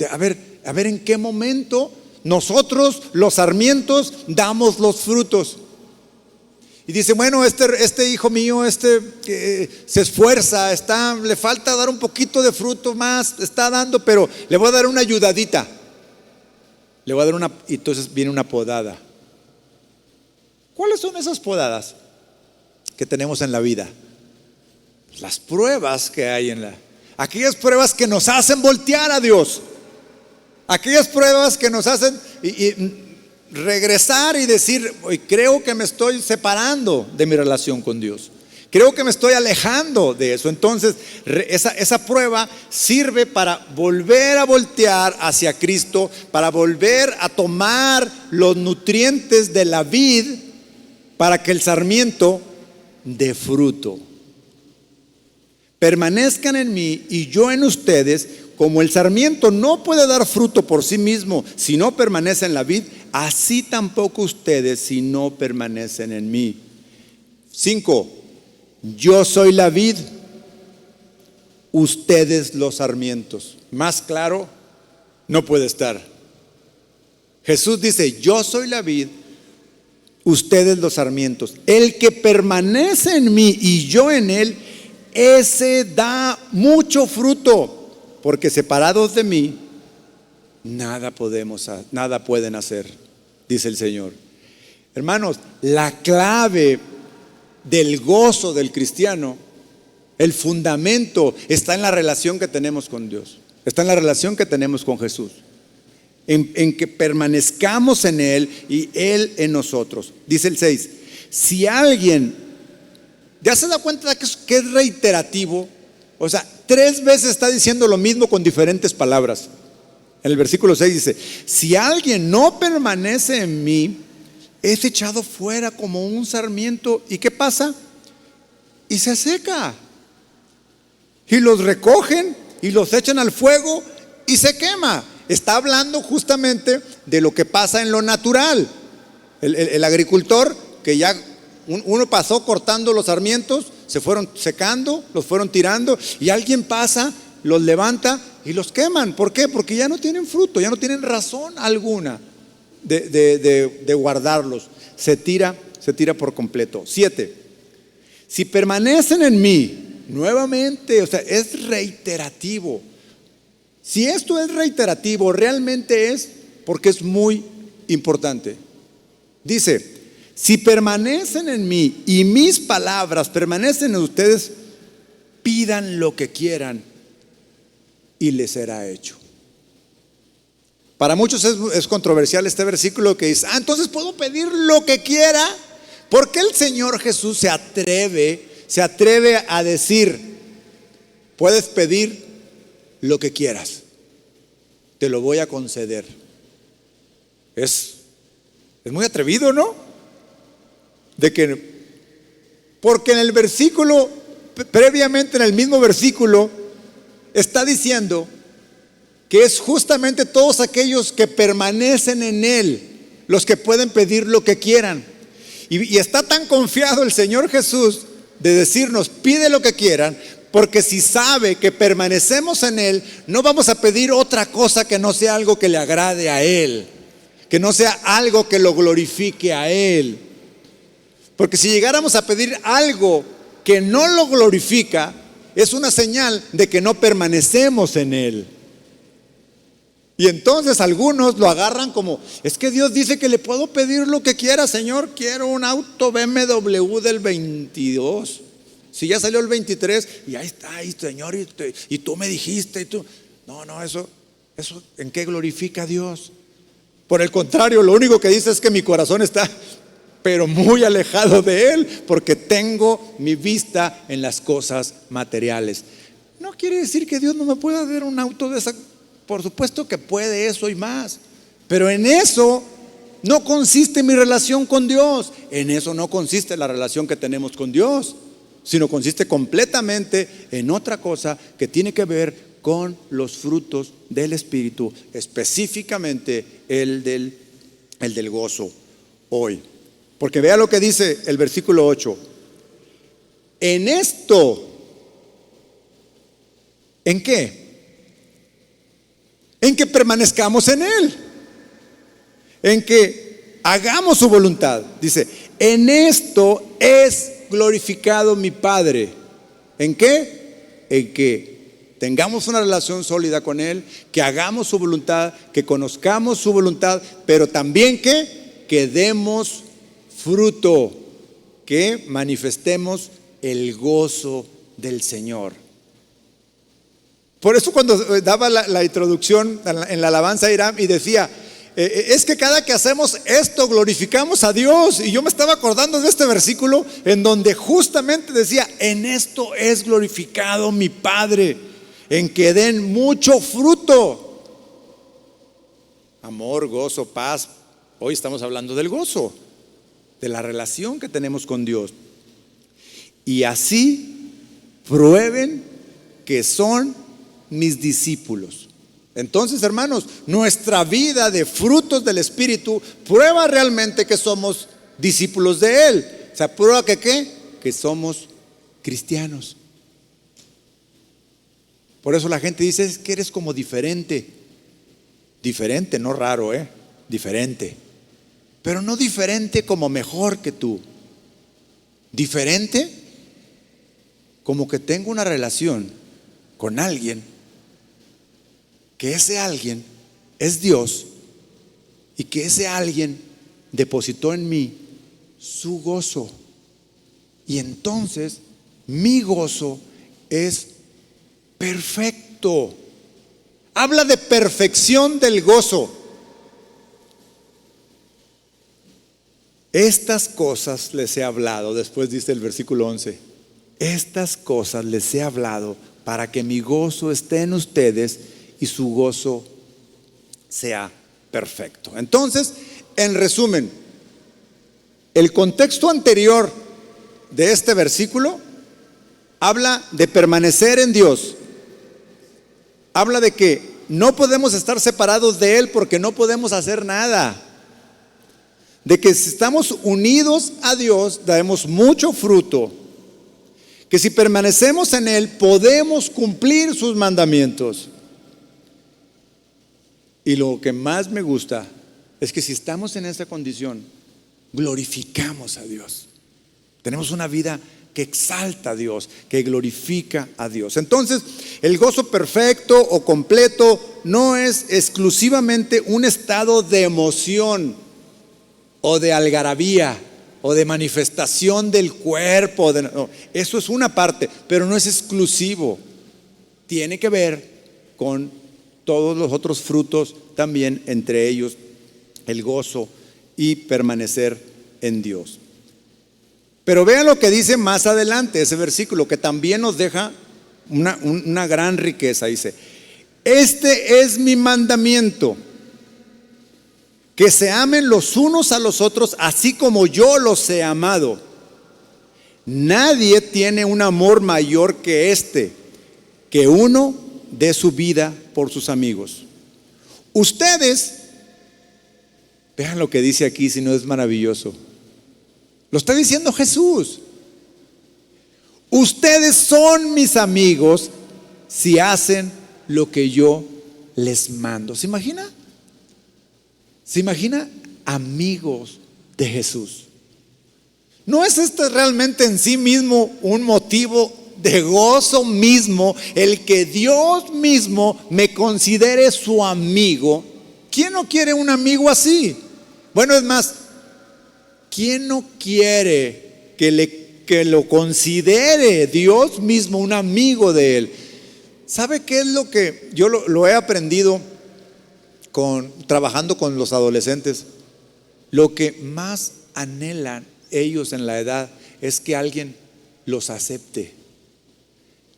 a ver en qué momento nosotros, los sarmientos, damos los frutos. Y dice, bueno, este hijo mío, se esfuerza, le falta dar un poquito de fruto más, está dando, pero le voy a dar una ayudadita. Le voy a dar y entonces viene una podada. ¿Cuáles son esas podadas que tenemos en la vida? Las pruebas que hay aquellas pruebas que nos hacen voltear a Dios. Aquellas pruebas que nos hacen regresar y decir, hoy creo que me estoy separando de mi relación con Dios. Creo que me estoy alejando de eso. Entonces, esa prueba sirve para volver a voltear hacia Cristo, para volver a tomar los nutrientes de la vid, para que el sarmiento dé fruto. Permanezcan en mí y yo en ustedes, como el sarmiento no puede dar fruto por sí mismo si no permanece en la vid, así tampoco ustedes si no permanecen en mí. 5. Yo soy la vid, ustedes los sarmientos. Más claro no puede estar. Jesús dice, yo soy la vid, ustedes los sarmientos. El que permanece en mí y yo en él, ese da mucho fruto, porque separados de mí nada pueden hacer, dice el Señor. Hermanos, la clave del gozo del cristiano, el fundamento está en la relación que tenemos con Dios, está en la relación que tenemos con Jesús, en que permanezcamos en Él y Él en nosotros. Dice el 6, si alguien, ¿ya se da cuenta que es reiterativo? O sea, 3 veces está diciendo lo mismo con diferentes palabras. En el versículo 6 dice, si alguien no permanece en mí, es echado fuera como un sarmiento. ¿Y qué pasa? Y se seca. Y los recogen y los echan al fuego y se quema. Está hablando justamente de lo que pasa en lo natural. El agricultor que ya uno pasó cortando los sarmientos, se fueron secando, los fueron tirando, y alguien pasa, los levanta y los queman. ¿Por qué? Porque ya no tienen fruto, ya no tienen razón alguna de guardarlos. Se tira por completo. 7. Si permanecen en mí, nuevamente, o sea, es reiterativo. Si esto es reiterativo, realmente es porque es muy importante. Dice: si permanecen en mí y mis palabras permanecen en ustedes, pidan lo que quieran y les será hecho. Para muchos es controversial este versículo que dice: entonces puedo pedir lo que quiera. ¿Por qué el Señor Jesús se atreve a decir: puedes pedir lo que quieras, te lo voy a conceder? Es muy atrevido, ¿no? Porque en el versículo, previamente en el mismo versículo, está diciendo que es justamente todos aquellos que permanecen en Él los que pueden pedir lo que quieran. Y está tan confiado el Señor Jesús de decirnos: pide lo que quieran, porque si sabe que permanecemos en Él, no vamos a pedir otra cosa que no sea algo que le agrade a Él, que no sea algo que lo glorifique a Él. Porque si llegáramos a pedir algo que no lo glorifica, es una señal de que no permanecemos en Él. Y entonces algunos lo agarran como: es que Dios dice que le puedo pedir lo que quiera. Señor, quiero un auto BMW del 22. Si ya salió el 23 y ahí está, ahí, Señor, y tú me dijiste, y tú. No, eso ¿en qué glorifica a Dios? Por el contrario, lo único que dice es que mi corazón está pero muy alejado de Él, porque tengo mi vista en las cosas materiales. No quiere decir que Dios no me pueda dar un auto de esa. Por supuesto que puede eso y más, pero en eso no consiste mi relación con Dios. En eso no consiste la relación que tenemos con Dios, sino consiste completamente en otra cosa que tiene que ver con los frutos del Espíritu, específicamente el del gozo hoy. Porque vea lo que dice el versículo 8. En esto, ¿en qué? En que permanezcamos en Él, en que hagamos su voluntad. Dice: en esto es glorificado mi Padre. ¿En qué? En que tengamos una relación sólida con Él, que hagamos su voluntad, que conozcamos su voluntad, pero también que demos fruto, que manifestemos el gozo del Señor. Por eso cuando daba la introducción en la alabanza a Hiram y decía: es que cada que hacemos esto glorificamos a Dios. Y yo me estaba acordando de este versículo en donde justamente decía: en esto es glorificado mi Padre, en que den mucho fruto. Amor, gozo, paz. Hoy estamos hablando del gozo, de la relación que tenemos con Dios. Y así prueben que son mis discípulos. Entonces, hermanos, nuestra vida de frutos del Espíritu prueba realmente que somos discípulos de Él. O sea, prueba que somos cristianos. Por eso la gente dice: es que eres como diferente. Diferente, no raro, diferente. Pero no diferente como mejor que tú. Diferente como que tengo una relación con alguien, que ese alguien es Dios, y que ese alguien depositó en mí su gozo. Y entonces mi gozo es perfecto. Habla de perfección del gozo. Estas cosas les he hablado, después dice el versículo 11: estas cosas les he hablado para que mi gozo esté en ustedes y su gozo sea perfecto. Entonces, en resumen, el contexto anterior de este versículo habla de permanecer en Dios, habla de que no podemos estar separados de Él porque no podemos hacer nada. De que si estamos unidos a Dios, daremos mucho fruto. Que si permanecemos en Él, podemos cumplir sus mandamientos. Y lo que más me gusta es que si estamos en esa condición, glorificamos a Dios. Tenemos una vida que exalta a Dios, que glorifica a Dios. Entonces, el gozo perfecto o completo no es exclusivamente un estado de emoción o de algarabía o de manifestación del cuerpo. No, eso es una parte, pero no es exclusivo. Tiene que ver con todos los otros frutos también, entre ellos el gozo y permanecer en Dios. Pero vean lo que dice más adelante ese versículo, que también nos deja una gran riqueza. Dice: este es mi mandamiento, que se amen los unos a los otros así como yo los he amado. Nadie tiene un amor mayor que este, que uno dé su vida por sus amigos. Ustedes, vean lo que dice aquí, si no es maravilloso. Lo está diciendo Jesús. Ustedes son mis amigos si hacen lo que yo les mando. ¿Se imagina? ¿Se imagina? Amigos de Jesús. ¿No es este realmente en sí mismo un motivo de gozo mismo, el que Dios mismo me considere su amigo? ¿Quién no quiere un amigo así? Bueno, es más, ¿quién no quiere que lo considere Dios mismo un amigo de él? ¿Sabe qué es lo que yo lo he aprendido trabajando con los adolescentes? Lo que más anhelan ellos en la edad es que alguien los acepte,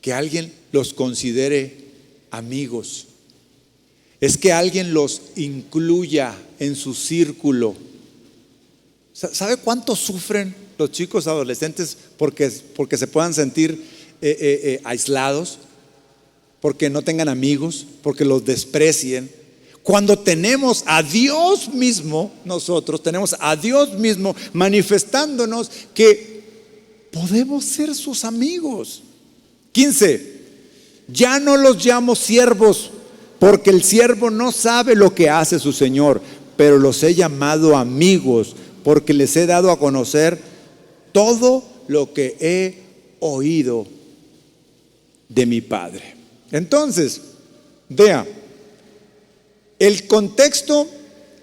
que alguien los considere amigos, es que alguien los incluya en su círculo. ¿Sabe cuánto sufren los chicos adolescentes porque se puedan sentir aislados, porque no tengan amigos, porque los desprecien? Cuando tenemos a Dios mismo, nosotros tenemos a Dios mismo manifestándonos que podemos ser sus amigos. 15. Ya no los llamo siervos, porque el siervo no sabe lo que hace su Señor, pero los he llamado amigos, porque les he dado a conocer todo lo que he oído de mi Padre. Entonces, vea, el contexto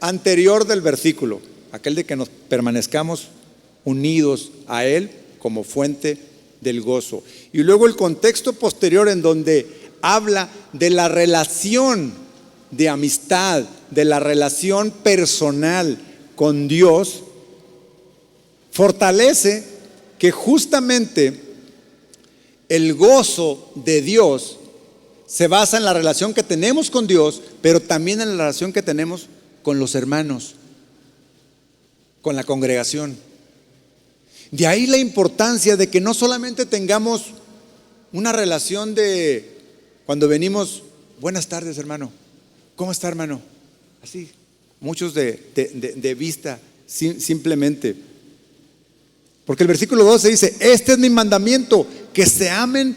anterior del versículo, aquel de que nos permanezcamos unidos a Él como fuente del gozo. Y luego el contexto posterior en donde habla de la relación de amistad, de la relación personal con Dios, fortalece que justamente el gozo de Dios se basa en la relación que tenemos con Dios, pero también en la relación que tenemos con los hermanos, con la congregación. De ahí la importancia de que no solamente tengamos una relación de cuando venimos: buenas tardes, hermano, ¿cómo está, hermano? Así, muchos de vista, simplemente. Porque el versículo 12 dice: este es mi mandamiento, que se amen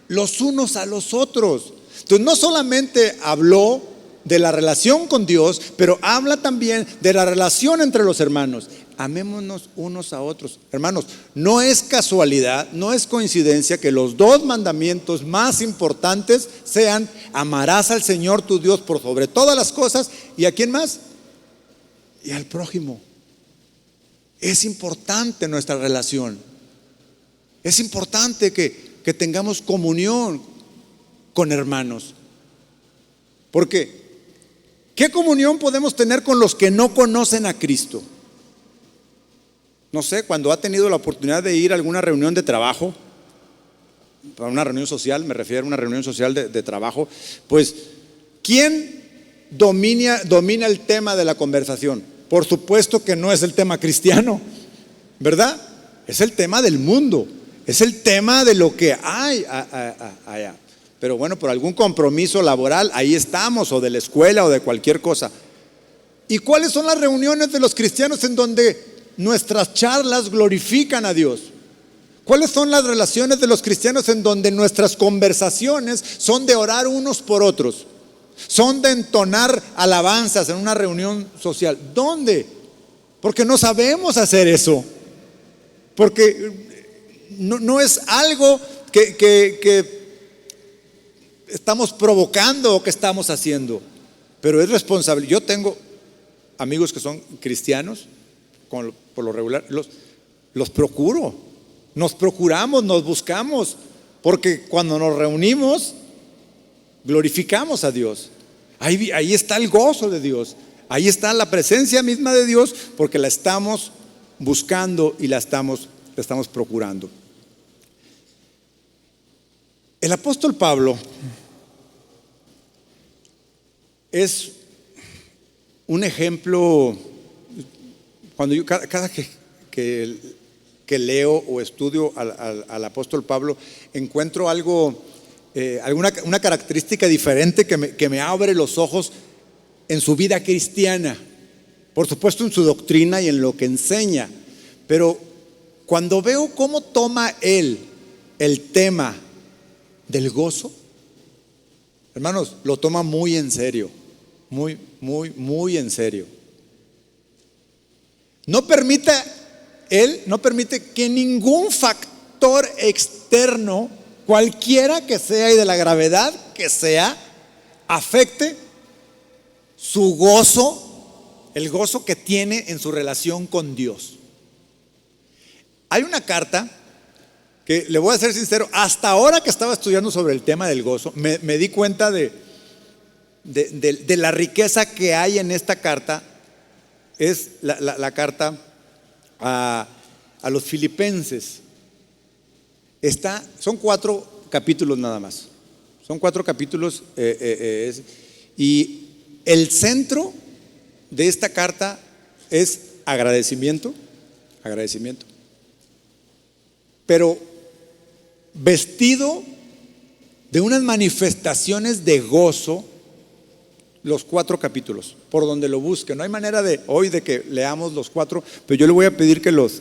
los unos a los otros. Entonces no solamente habló de la relación con Dios, pero habla también de la relación entre los hermanos. Amémonos unos a otros. Hermanos, no es casualidad, no es coincidencia que los dos mandamientos más importantes sean: amarás al Señor tu Dios por sobre todas las cosas. ¿Y a quién más? Y al prójimo. Es importante nuestra relación. Es importante que tengamos comunión con hermanos. Porque ¿qué comunión podemos tener con los que no conocen a Cristo? No sé, cuando ha tenido la oportunidad de ir a alguna reunión de trabajo, a una reunión social, me refiero a una reunión social de trabajo, pues ¿quién domina el tema de la conversación? Por supuesto que no es el tema cristiano, ¿verdad? Es el tema del mundo, es el tema de lo que hay allá. pero bueno, por algún compromiso laboral, ahí estamos, o de la escuela, o de cualquier cosa. ¿Y cuáles son las reuniones de los cristianos en donde nuestras charlas glorifican a Dios? ¿Cuáles son las relaciones de los cristianos en donde nuestras conversaciones son de orar unos por otros? Son de entonar alabanzas en una reunión social. ¿Dónde? Porque no sabemos hacer eso. Porque no es algo que estamos provocando o que estamos haciendo. Pero es responsable. Yo tengo amigos que son cristianos, por lo regular, los procuro. Nos procuramos, nos buscamos. Porque cuando nos reunimos, glorificamos a Dios. Ahí está el gozo de Dios. Ahí está la presencia misma de Dios, porque la estamos buscando y la estamos procurando. El apóstol Pablo es un ejemplo. Cuando yo cada que leo o estudio al apóstol Pablo, encuentro algo, una característica diferente que me abre los ojos en su vida cristiana. Por supuesto, en su doctrina y en lo que enseña. Pero cuando veo cómo toma él el tema del gozo, hermanos, lo toma muy en serio. Muy, muy, muy en serio. Él no permite que ningún factor externo, cualquiera que sea y de la gravedad que sea, afecte su gozo, el gozo que tiene en su relación con Dios. Hay una carta que, le voy a ser sincero, hasta ahora que estaba estudiando sobre el tema del gozo, me di cuenta de la riqueza que hay en esta carta. Es la carta a los Filipenses. Son 4 capítulos nada más. Son 4 capítulos y el centro de esta carta es agradecimiento, pero vestido de unas manifestaciones de gozo. Los 4 capítulos, por donde lo busque. No hay manera de hoy de que leamos los 4, pero yo le voy a pedir que los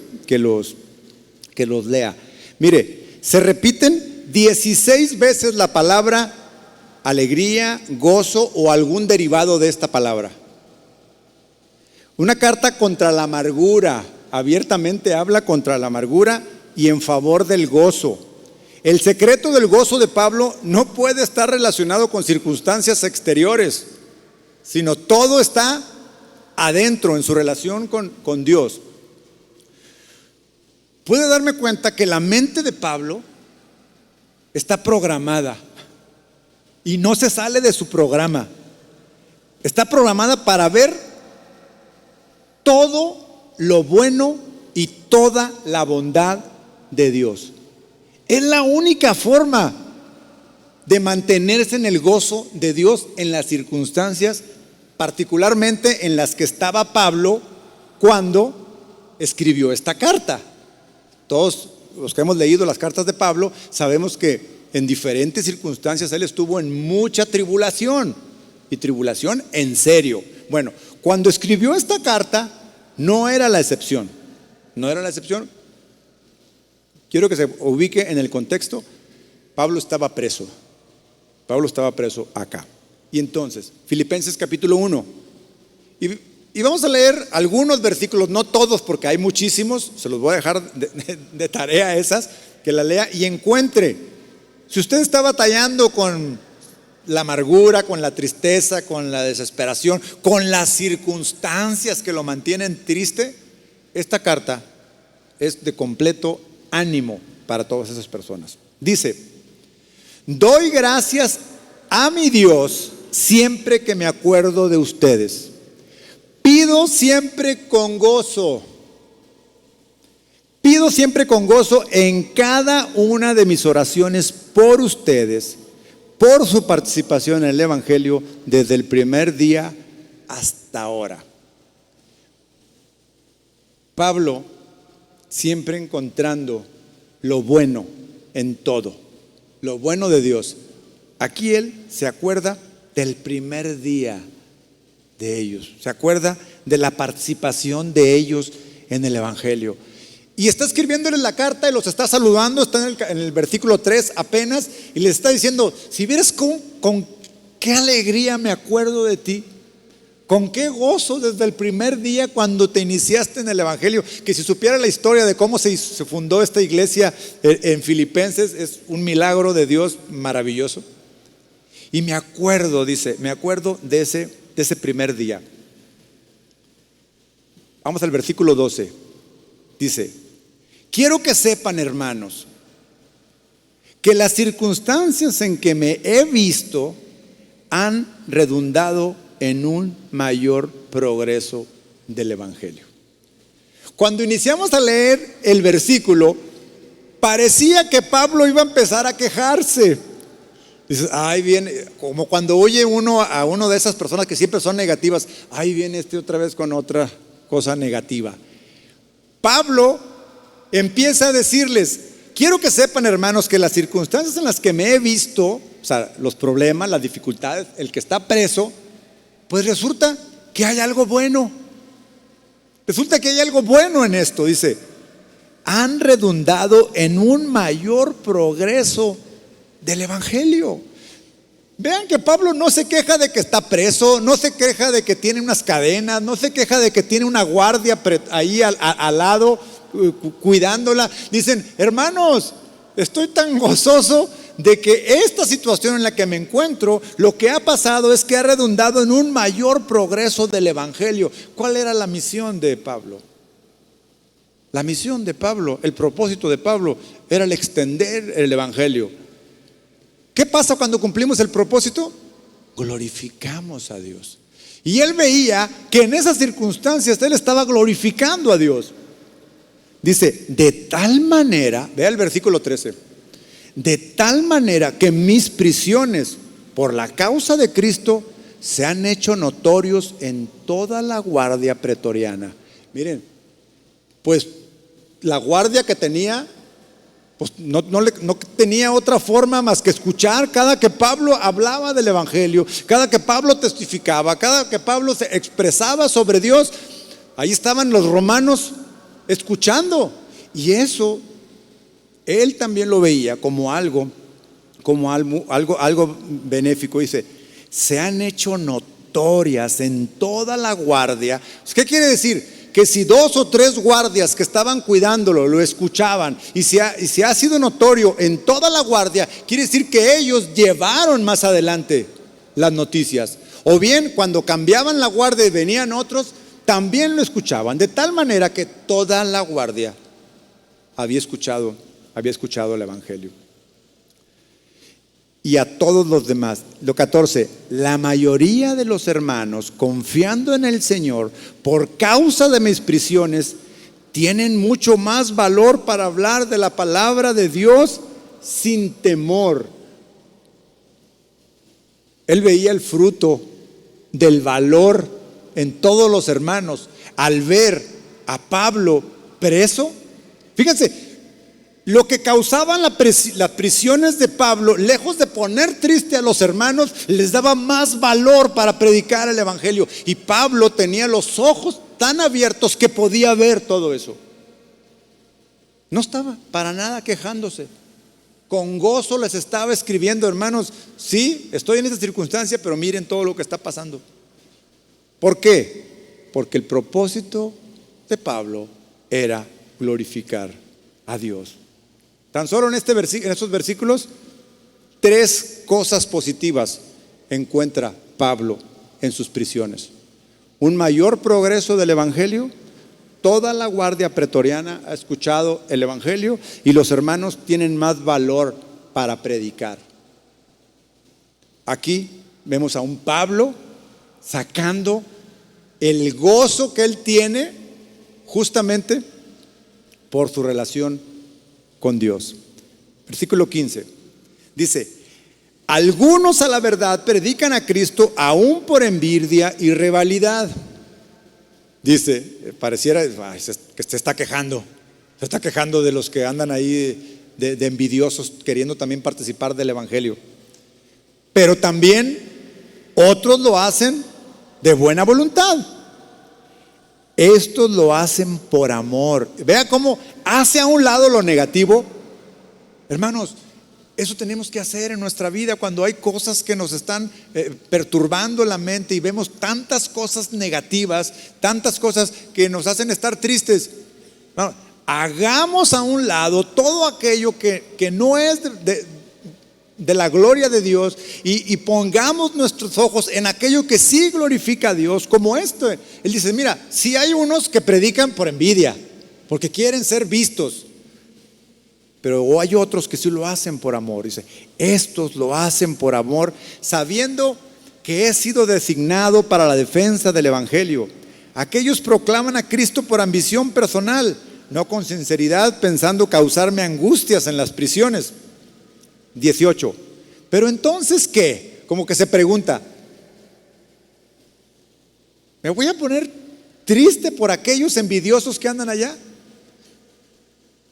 lea. Mire, se repiten 16 veces la palabra alegría, gozo o algún derivado de esta palabra. Una carta contra la amargura, abiertamente habla contra la amargura y en favor del gozo. El secreto del gozo de Pablo no puede estar relacionado con circunstancias exteriores, sino todo está adentro, en su relación con Dios. Puede darme cuenta que la mente de Pablo está programada y no se sale de su programa. Está programada para ver todo lo bueno y toda la bondad de Dios. Es la única forma de mantenerse en el gozo de Dios en las circunstancias, particularmente en las que estaba Pablo cuando escribió esta carta. Todos los que hemos leído las cartas de Pablo sabemos que en diferentes circunstancias él estuvo en mucha tribulación, y tribulación en serio. Bueno, cuando escribió esta carta no era la excepción. Quiero que se ubique en el contexto. Pablo estaba preso acá. Y entonces, Filipenses capítulo 1. Y vamos a leer algunos versículos, no todos porque hay muchísimos. Se los voy a dejar de tarea esas, que la lea y encuentre. Si usted está batallando con la amargura, con la tristeza, con la desesperación, con las circunstancias que lo mantienen triste, esta carta es de completo ánimo para todas esas personas. Dice: doy gracias a mi Dios siempre que me acuerdo de ustedes. Pido siempre con gozo en cada una de mis oraciones por ustedes, por su participación en el Evangelio desde el primer día hasta ahora. Pablo siempre encontrando lo bueno en todo, lo bueno de Dios. Aquí él se acuerda del primer día de ellos, se acuerda de la participación de ellos en el evangelio. Y está escribiéndoles la carta y los está saludando, está en el versículo 3 apenas, y les está diciendo: si vieras con qué alegría me acuerdo de ti, con qué gozo desde el primer día cuando te iniciaste en el evangelio. Que si supiera la historia de cómo se fundó esta iglesia en Filipenses, es un milagro de Dios maravilloso. Y me acuerdo, dice, me acuerdo de ese primer día. Vamos al versículo 12. Dice: quiero que sepan, hermanos, que las circunstancias en que me he visto han redundado en un mayor progreso del evangelio. Cuando iniciamos a leer el versículo, parecía que Pablo iba a empezar a quejarse. Dices: ahí viene, como cuando oye uno a uno de esas personas que siempre son negativas, ahí viene otra vez con otra cosa negativa. Pablo empieza a decirles: quiero que sepan, hermanos, que las circunstancias en las que me he visto, o sea, los problemas, las dificultades, el que está preso, pues resulta que hay algo bueno. Resulta que hay algo bueno en esto. Dice: han redundado en un mayor progreso del evangelio. Vean que Pablo no se queja de que está preso, no se queja de que tiene unas cadenas, no se queja de que tiene una guardia ahí al lado cuidándola. Dicen: hermanos, estoy tan gozoso de que esta situación en la que me encuentro, lo que ha pasado es que ha redundado en un mayor progreso del evangelio. ¿Cuál era la misión de Pablo? La misión de Pablo, el propósito de Pablo era el extender el evangelio. ¿Qué pasa cuando cumplimos el propósito? Glorificamos a Dios. Y él veía que en esas circunstancias él estaba glorificando a Dios. Dice: de tal manera, vea el versículo 13, de tal manera que mis prisiones por la causa de Cristo se han hecho notorios en toda la guardia pretoriana. Miren, pues la guardia que tenía, pues no tenía otra forma más que escuchar cada que Pablo hablaba del evangelio, cada que Pablo testificaba, cada que Pablo se expresaba sobre Dios. Ahí estaban los romanos escuchando, y eso él también lo veía como algo benéfico. Dice: se han hecho notorias en toda la guardia. ¿Qué quiere decir? Que si 2 o 3 guardias que estaban cuidándolo lo escuchaban, y si ha sido notorio en toda la guardia, quiere decir que ellos llevaron más adelante las noticias. O bien cuando cambiaban la guardia y venían otros, también lo escuchaban. De tal manera que toda la guardia había escuchado el evangelio. Y a todos los demás. Lo 14, la mayoría de los hermanos, confiando en el Señor por causa de mis prisiones, tienen mucho más valor para hablar de la palabra de Dios sin temor. Él veía el fruto del valor en todos los hermanos al ver a Pablo preso. Fíjense, lo que causaban las prisiones de Pablo, lejos de poner triste a los hermanos, les daba más valor para predicar el evangelio. Y Pablo tenía los ojos tan abiertos que podía ver todo eso. No estaba para nada quejándose. Con gozo les estaba escribiendo: hermanos, sí, estoy en esta circunstancia, pero miren todo lo que está pasando. ¿Por qué? Porque el propósito de Pablo era glorificar a Dios. Tan solo en estos versículos, 3 cosas positivas encuentra Pablo en sus prisiones: un mayor progreso del evangelio, toda la guardia pretoriana ha escuchado el evangelio, y los hermanos tienen más valor para predicar. Aquí vemos a un Pablo sacando el gozo que él tiene justamente por su relación con Dios. Versículo 15 dice: algunos a la verdad predican a Cristo aún por envidia y rivalidad. Dice, pareciera que se está quejando de los que andan ahí de envidiosos, queriendo también participar del evangelio. pero también otros lo hacen de buena voluntad. Estos lo hacen por amor. Vea cómo hace a un lado lo negativo. Hermanos, eso tenemos que hacer en nuestra vida cuando hay cosas que nos están perturbando la mente y vemos tantas cosas negativas, tantas cosas que nos hacen estar tristes. Bueno, hagamos a un lado todo aquello que no es de la gloria de Dios y pongamos nuestros ojos en aquello que sí glorifica a Dios, como esto. Él dice, mira, si hay unos que predican por envidia, porque quieren ser vistos, pero hay otros que sí lo hacen por amor. Dice, estos lo hacen por amor, sabiendo que he sido designado para la defensa del evangelio. Aquellos proclaman a Cristo por ambición personal, no con sinceridad, pensando causarme angustias en las prisiones. 18. Pero entonces, ¿qué? Como que se pregunta, ¿me voy a poner triste por aquellos envidiosos que andan allá?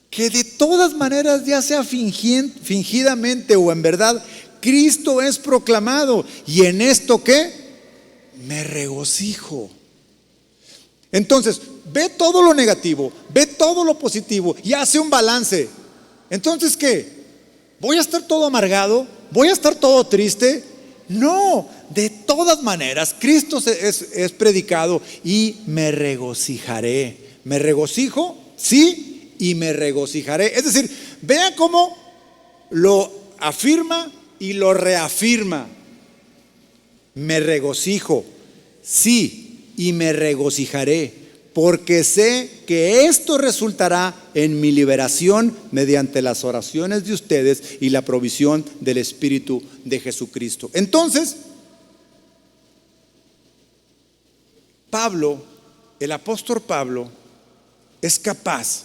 Que de todas maneras, ya sea fingidamente o en verdad, Cristo es proclamado. ¿Y en esto qué? Me regocijo. Entonces, ve todo lo negativo, ve todo lo positivo y hace un balance. Entonces, ¿qué? ¿Voy a estar todo amargado? ¿Voy a estar todo triste? No, de todas maneras, Cristo es predicado y me regocijaré. ¿Me regocijo? Sí, y me regocijaré. Es decir, vean cómo lo afirma y lo reafirma. Me regocijo, sí, y me regocijaré, porque sé que esto resultará en mi liberación mediante las oraciones de ustedes y la provisión del Espíritu de Jesucristo. Entonces, Pablo, el apóstol Pablo, es capaz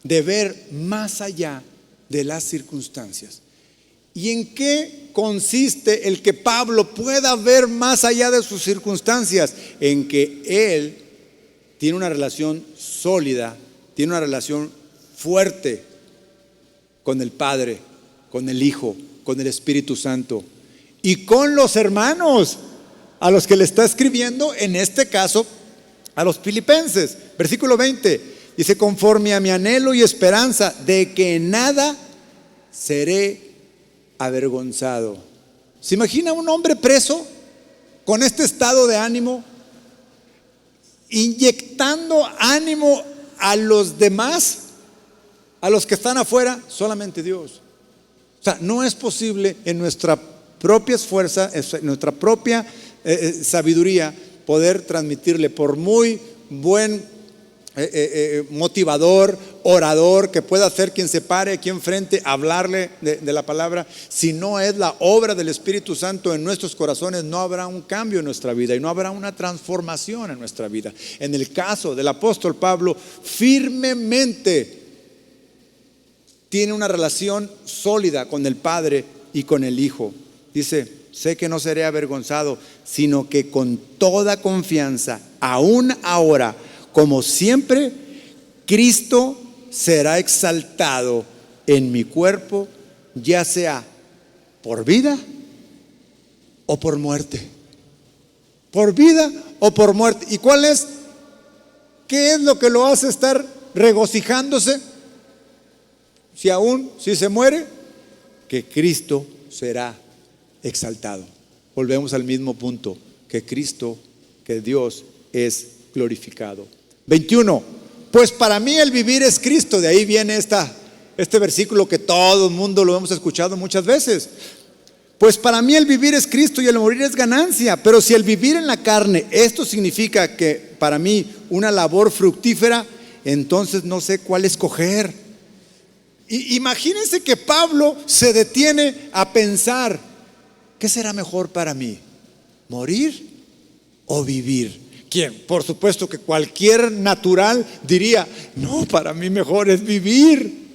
de ver más allá de las circunstancias. ¿Y en qué consiste el que Pablo pueda ver más allá de sus circunstancias? En que él tiene una relación sólida, tiene una relación fuerte con el Padre, con el Hijo, con el Espíritu Santo y con los hermanos a los que le está escribiendo, en este caso a los filipenses. Versículo 20 dice, conforme a mi anhelo y esperanza de que en nada seré avergonzado. ¿Se imagina un hombre preso con este estado de ánimo, inyectando ánimo a los demás, a los que están afuera? Solamente Dios. O sea, no es posible en nuestra propia fuerza, en nuestra propia sabiduría, poder transmitirle, por muy buen motivador, orador que pueda ser quien se pare aquí enfrente, hablarle de la palabra. Si no es la obra del Espíritu Santo en nuestros corazones, no habrá un cambio en nuestra vida y no habrá una transformación en nuestra vida. En el caso del apóstol Pablo, firmemente tiene una relación sólida con el Padre y con el Hijo. Dice, sé que no seré avergonzado, sino que con toda confianza, aún ahora, como siempre, Cristo será exaltado en mi cuerpo, ya sea por vida o por muerte. Por vida o por muerte. ¿Y cuál es? ¿Qué es lo que lo hace estar regocijándose? Si se muere, que Cristo será exaltado. Volvemos al mismo punto, que Cristo, que Dios es glorificado. 21. Pues para mí el vivir es Cristo. De ahí viene este versículo que todo el mundo lo hemos escuchado muchas veces. Pues para mí el vivir es Cristo y el morir es ganancia. Pero si el vivir en la carne, esto significa que para mí una labor fructífera, entonces no sé cuál escoger. Imagínense que Pablo se detiene a pensar, ¿qué será mejor para mí? ¿Morir o vivir? ¿Quién? Por supuesto que cualquier natural diría, no, para mí mejor es vivir.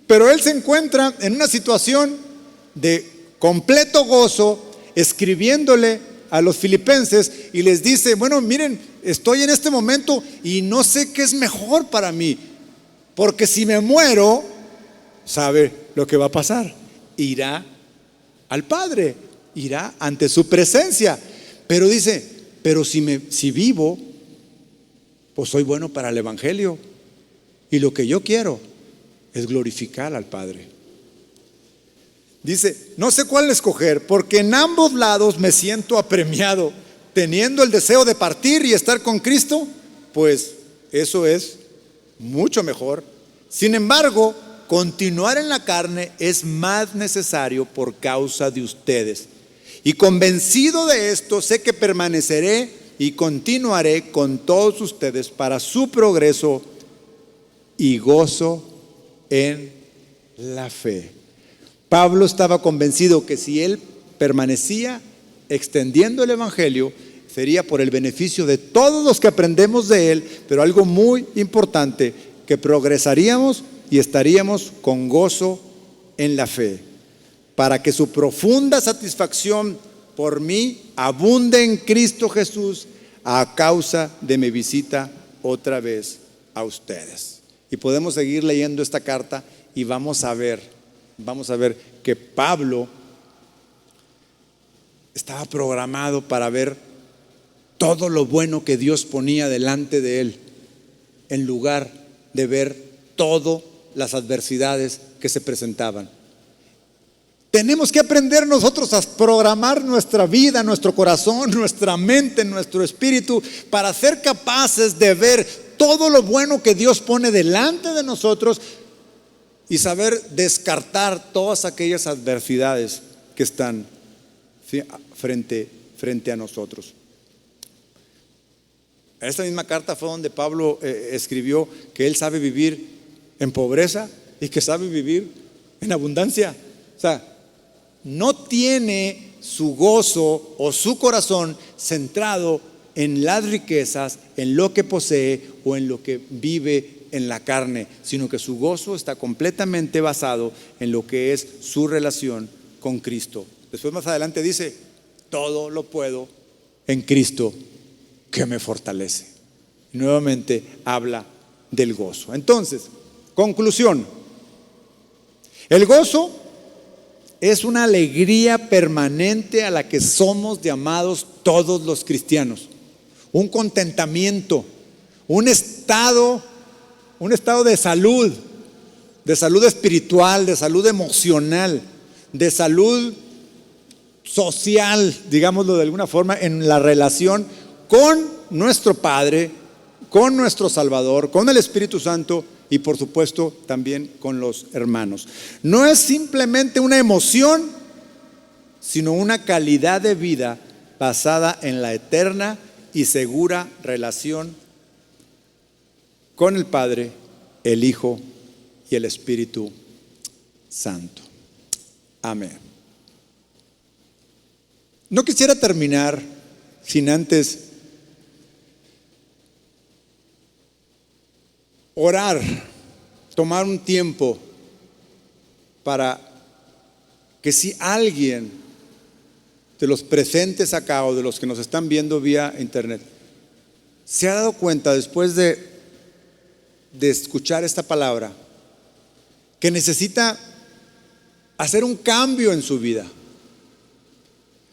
Pero él se encuentra en una situación de completo gozo, escribiéndole a los filipenses y les dice, bueno, miren, estoy en este momento y no sé qué es mejor para mí, porque si me muero, ¿sabe lo que va a pasar? Irá al Padre irá ante su presencia. Pero dice, pero si vivo, pues soy bueno para el evangelio. Y lo que yo quiero es glorificar al Padre. Dice, no sé cuál escoger, porque en ambos lados me siento apremiado. Teniendo el deseo de partir y estar con Cristo, pues eso es mucho mejor. Sin embargo, continuar en la carne es más necesario por causa de ustedes. Y convencido de esto, sé que permaneceré y continuaré con todos ustedes para su progreso y gozo en la fe. Pablo estaba convencido que si él permanecía extendiendo el evangelio, sería por el beneficio de todos los que aprendemos de él, pero algo muy importante, que progresaríamos y estaríamos con gozo en la fe, para que su profunda satisfacción por mí abunde en Cristo Jesús a causa de mi visita otra vez a ustedes. Y podemos seguir leyendo esta carta y vamos a ver que Pablo estaba programado para ver todo lo bueno que Dios ponía delante de él, en lugar de ver todas las adversidades que se presentaban. Tenemos que aprender nosotros a programar nuestra vida, nuestro corazón, nuestra mente, nuestro espíritu, para ser capaces de ver todo lo bueno que Dios pone delante de nosotros y saber descartar todas aquellas adversidades que están frente a nosotros. En esta misma carta fue donde Pablo escribió que él sabe vivir en pobreza y que sabe vivir en abundancia. O sea, no tiene su gozo o su corazón centrado en las riquezas, en lo que posee o en lo que vive en la carne, sino que su gozo está completamente basado en lo que es su relación con Cristo. Después más adelante dice, todo lo puedo en Cristo que me fortalece. Y nuevamente habla del gozo. Entonces, conclusión. El gozo es una alegría permanente a la que somos llamados todos los cristianos. Un contentamiento, un estado de salud espiritual, de salud emocional, de salud social, digámoslo de alguna forma, en la relación con nuestro Padre, con nuestro Salvador, con el Espíritu Santo y por supuesto también con los hermanos. No es simplemente una emoción, sino una calidad de vida basada en la eterna y segura relación con el Padre, el Hijo y el Espíritu Santo. Amén. No quisiera terminar sin antes orar, tomar un tiempo para que si alguien de los presentes acá o de los que nos están viendo vía internet se ha dado cuenta después de escuchar esta palabra que necesita hacer un cambio en su vida.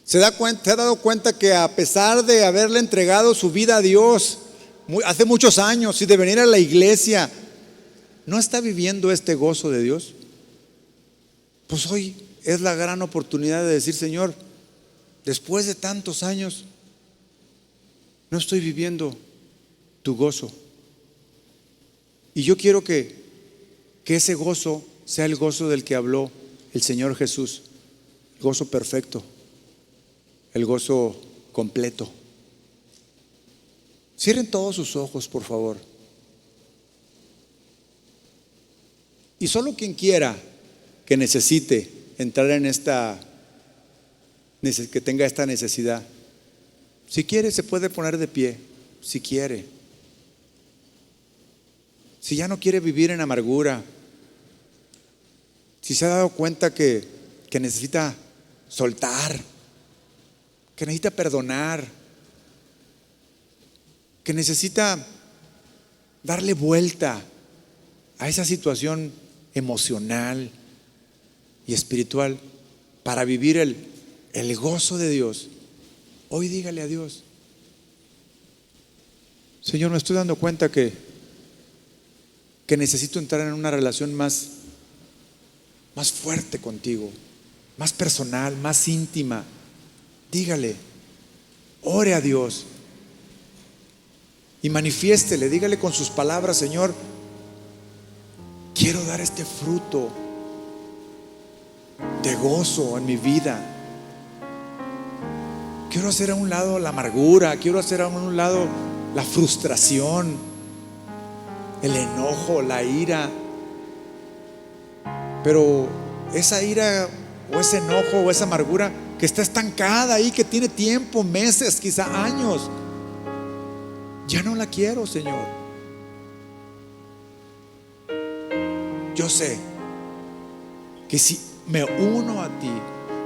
Se ha dado cuenta que a pesar de haberle entregado su vida a Dios hace muchos años y de venir a la iglesia, ¿no está viviendo este gozo de Dios? Pues hoy es la gran oportunidad de decir, Señor, después de tantos años, no estoy viviendo tu gozo. Y yo quiero que ese gozo sea el gozo del que habló el Señor Jesús, el gozo perfecto, el gozo completo. Cierren todos sus ojos, por favor. Y solo quien quiera que necesite entrar en que tenga esta necesidad, si quiere se puede poner de pie, si quiere. Si ya no quiere vivir en amargura, si se ha dado cuenta que necesita soltar, que necesita perdonar, que necesita darle vuelta a esa situación emocional y espiritual para vivir el gozo de Dios. Hoy dígale a Dios: Señor, me estoy dando cuenta que necesito entrar en una relación más fuerte contigo, más personal, más íntima. Dígale, ore a Dios y manifiéstele, dígale con sus palabras: Señor, quiero dar este fruto de gozo en mi vida. Quiero hacer a un lado la amargura, quiero hacer a un lado la frustración, el enojo, la ira. Pero esa ira o ese enojo o esa amargura que está estancada ahí, que tiene tiempo, meses, quizá años, ya no la quiero, Señor. Yo sé que si me uno a ti,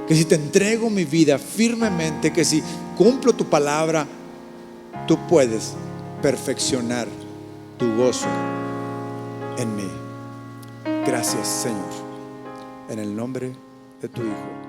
que si te entrego mi vida firmemente, que si cumplo tu palabra, tú puedes perfeccionar tu gozo en mí. Gracias, Señor, en el nombre de tu Hijo